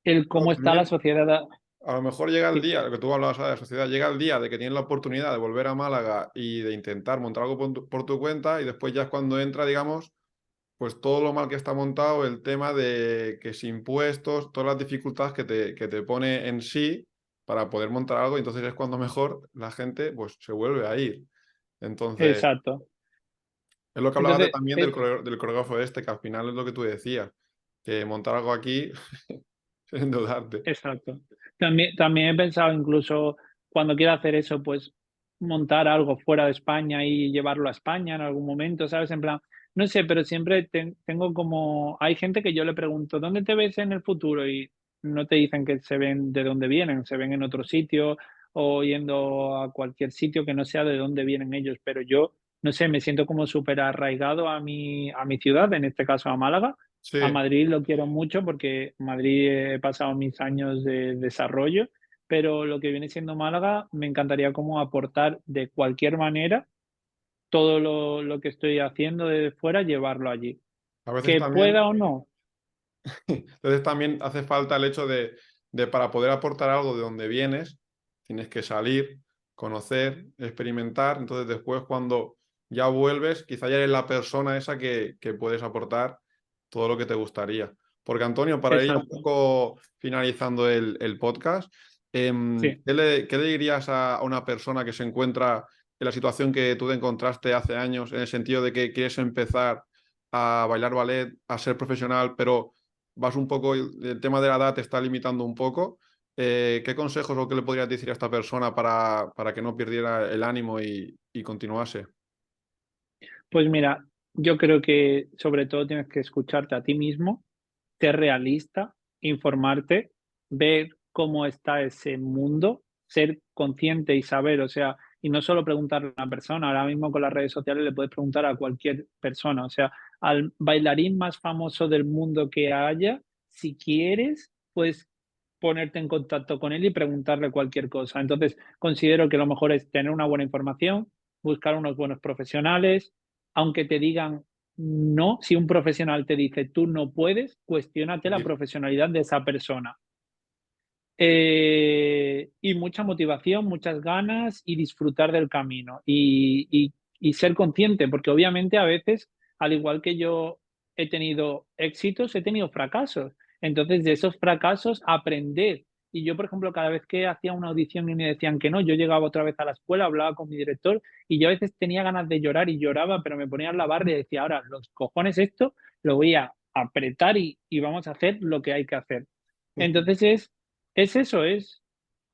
S2: el
S1: Pero
S2: cómo está la
S1: también
S2: sociedad.
S1: a lo mejor llega el
S2: Sí,
S1: día, lo que tú hablabas de la sociedad, llega el día de que tienes la oportunidad de volver a Málaga y de intentar montar algo por tu cuenta y después ya es cuando entra, digamos, pues todo lo mal que está montado, el tema de que si impuestos, todas las dificultades que te pone en sí para poder montar algo, entonces es cuando mejor la gente pues se vuelve a ir. Entonces,
S2: exacto.
S1: es lo que hablabas
S2: Entonces,
S1: también del coreógrafo este, que al final es lo que tú decías, que montar algo aquí es endeudarte.
S2: exacto. También he pensado incluso cuando quiera hacer eso, pues montar algo fuera de España y llevarlo a España en algún momento, ¿sabes? En plan, no sé, pero siempre tengo como, hay gente que yo le pregunto, ¿dónde te ves en el futuro? Y no te dicen que se ven de dónde vienen, se ven en otro sitio o yendo a cualquier sitio que no sea de dónde vienen ellos, pero yo no sé, me siento como súper arraigado a mi ciudad, en este caso a Málaga. A
S1: Sí,
S2: Madrid lo quiero mucho porque en Madrid he pasado mis años de desarrollo, pero lo que viene siendo Málaga me encantaría como aportar de cualquier manera todo lo que estoy haciendo desde fuera, llevarlo allí.
S1: a veces
S2: Que
S1: también
S2: pueda o no,
S1: Entonces también hace falta el hecho de para poder aportar algo de donde vienes, tienes que salir, conocer, experimentar. Entonces después cuando ya vuelves, quizá ya eres la persona esa que puedes aportar todo lo que te gustaría. Porque Antonio, para ir un
S2: exacto,
S1: poco finalizando el podcast,
S2: sí.
S1: ¿qué le dirías a una persona que se encuentra en la situación que tú te encontraste hace años, en el sentido de que quieres empezar a bailar ballet, a ser profesional, pero vas un poco, el tema de la edad te está limitando un poco? ¿Qué consejos o qué le podrías decir a esta persona para que no perdiera el ánimo y continuase?
S2: Pues mira, yo creo que sobre todo tienes que escucharte a ti mismo, ser realista, informarte, ver cómo está ese mundo, ser consciente y saber, o sea, y no solo preguntarle a una persona, ahora mismo con las redes sociales le puedes preguntar a cualquier persona, o sea, al bailarín más famoso del mundo que haya, si quieres, puedes ponerte en contacto con él y preguntarle cualquier cosa. Entonces, considero que lo mejor es tener una buena información, buscar unos buenos profesionales, aunque te digan no, si un profesional te dice tú no puedes, cuestiónate la
S1: Sí.
S2: profesionalidad de esa persona. Y mucha motivación, muchas ganas y disfrutar del camino y ser consciente, porque obviamente a veces, al igual que yo he tenido éxitos, he tenido fracasos. Entonces, de esos fracasos, aprender. Y yo, por ejemplo, cada vez que hacía una audición y me decían que no, yo llegaba otra vez a la escuela, hablaba con mi director y yo a veces tenía ganas de llorar y lloraba, pero me ponía en la barra y decía, ahora, los cojones esto, lo voy a apretar y vamos a hacer lo que hay que hacer. Entonces es eso, es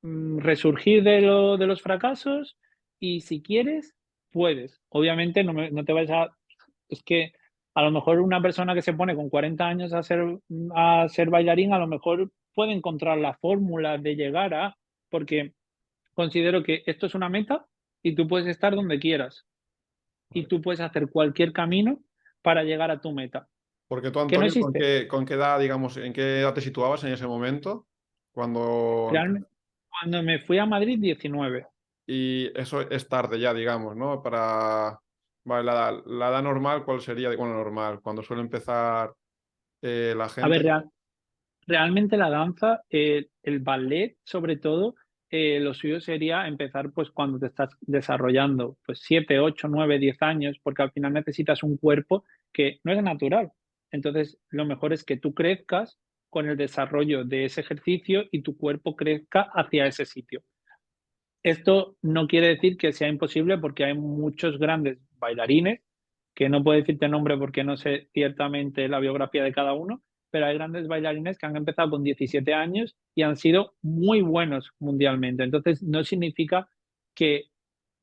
S2: resurgir de los fracasos y si quieres, puedes. Obviamente no te vayas a... Es que a lo mejor una persona que se pone con 40 años a ser bailarín, a lo mejor puede encontrar la fórmula de llegar a, porque considero que esto es una meta y tú puedes estar donde quieras y tú puedes hacer cualquier camino para llegar a tu meta.
S1: Porque tú,
S2: Que no
S1: Antonio,
S2: existe.
S1: con qué edad, digamos, en qué edad te situabas en ese momento? Cuando...
S2: Realmente, cuando me fui a Madrid, 19.
S1: Y eso es tarde ya, digamos, ¿no? Vale, la edad normal, ¿cuál sería? Bueno, normal, cuando suele empezar la
S2: A
S1: gente.
S2: ver, realmente la danza, el ballet, sobre todo, lo suyo sería empezar pues cuando te estás desarrollando, pues 7, 8, 9, 10 años, porque al final necesitas un cuerpo que no es natural. Entonces, lo mejor es que tú crezcas con el desarrollo de ese ejercicio y tu cuerpo crezca hacia ese sitio. Esto no quiere decir que sea imposible porque hay muchos grandes bailarines, que no puedo decirte nombre porque no sé ciertamente la biografía de cada uno, pero hay grandes bailarines que han empezado con 17 años y han sido muy buenos mundialmente. Entonces, no significa que,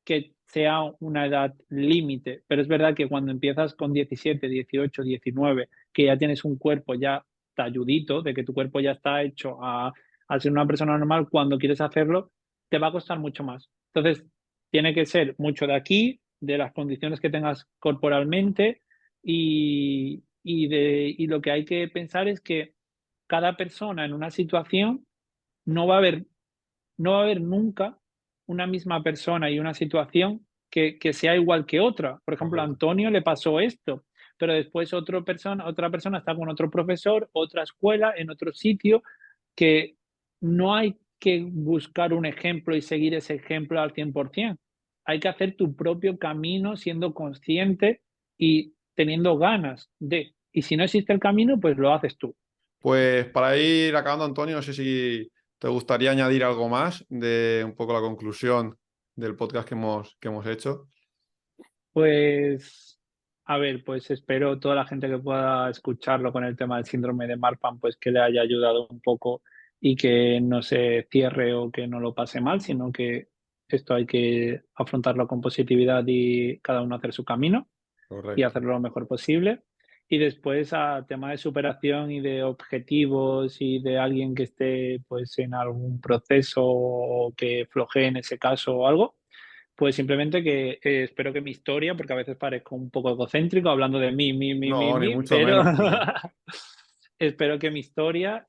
S2: que sea una edad límite, pero es verdad que cuando empiezas con 17, 18, 19, que ya tienes un cuerpo ya talludito, de que tu cuerpo ya está hecho a ser una persona normal, cuando quieres hacerlo, te va a costar mucho más. Entonces, tiene que ser mucho de aquí, de las condiciones que tengas corporalmente y lo que hay que pensar es que cada persona en una situación no va a haber, no va a haber nunca una misma persona y una situación que sea igual que otra. Por ejemplo, a
S1: Correcto.
S2: Antonio le pasó esto, pero después otra persona está con otro profesor, otra escuela, en otro sitio, que no hay que buscar un ejemplo y seguir ese ejemplo al 100%. Hay que hacer tu propio camino siendo consciente y teniendo ganas de. Y si no existe el camino, pues lo haces tú.
S1: Pues para ir acabando, Antonio, no sé si te gustaría añadir algo más de un poco la conclusión del podcast que hemos hecho.
S2: Pues, a ver, pues espero toda la gente que pueda escucharlo con el tema del síndrome de Marfan, pues que le haya ayudado un poco y que no se cierre o que no lo pase mal, sino que esto hay que afrontarlo con positividad y cada uno hacer su camino y
S1: Correcto.
S2: hacerlo lo mejor posible. Y después a tema de superación y de objetivos y de alguien que esté pues en algún proceso o que flojee en ese caso o algo, Pues simplemente que espero que mi historia, porque a veces parezco un poco egocéntrico hablando de
S1: No, ni
S2: mí,
S1: mucho
S2: pero
S1: menos. No.
S2: espero que mi historia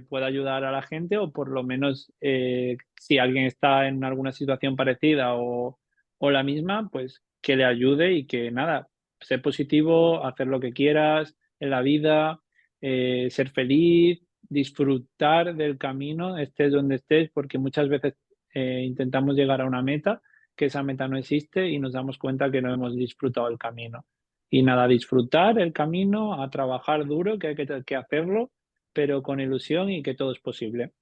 S2: pueda ayudar a la gente o por lo menos si alguien está en alguna situación parecida o la misma, pues que le ayude y que nada, ser positivo, hacer lo que quieras en la vida, ser feliz, disfrutar del camino, estés donde estés, porque muchas veces intentamos llegar a una meta que esa meta no existe y nos damos cuenta que no hemos disfrutado el camino. Y nada, disfrutar el camino, a trabajar duro, que hay que hacerlo, pero con ilusión y que todo es posible.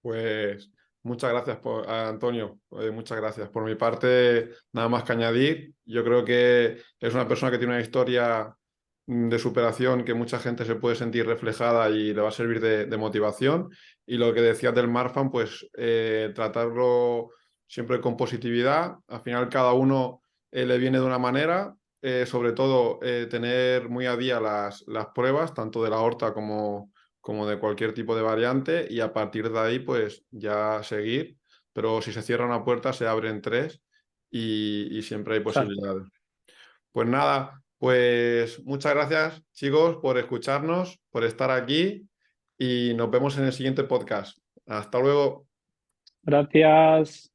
S1: Pues muchas gracias, Antonio. Muchas gracias. Por mi parte, nada más que añadir. Yo creo que es una persona que tiene una historia de superación que mucha gente se puede sentir reflejada y le va a servir de motivación. Y lo que decías del Marfan, pues tratarlo siempre con positividad. Al final cada uno le viene de una manera. Sobre todo tener muy a día las pruebas, tanto de la aorta como de cualquier tipo de variante, y a partir de ahí pues ya seguir, pero si se cierra una puerta se abren tres y siempre hay
S2: Exacto.
S1: posibilidades. Pues nada, pues muchas gracias chicos por escucharnos, por estar aquí y nos vemos en el siguiente podcast. Hasta luego.
S2: Gracias.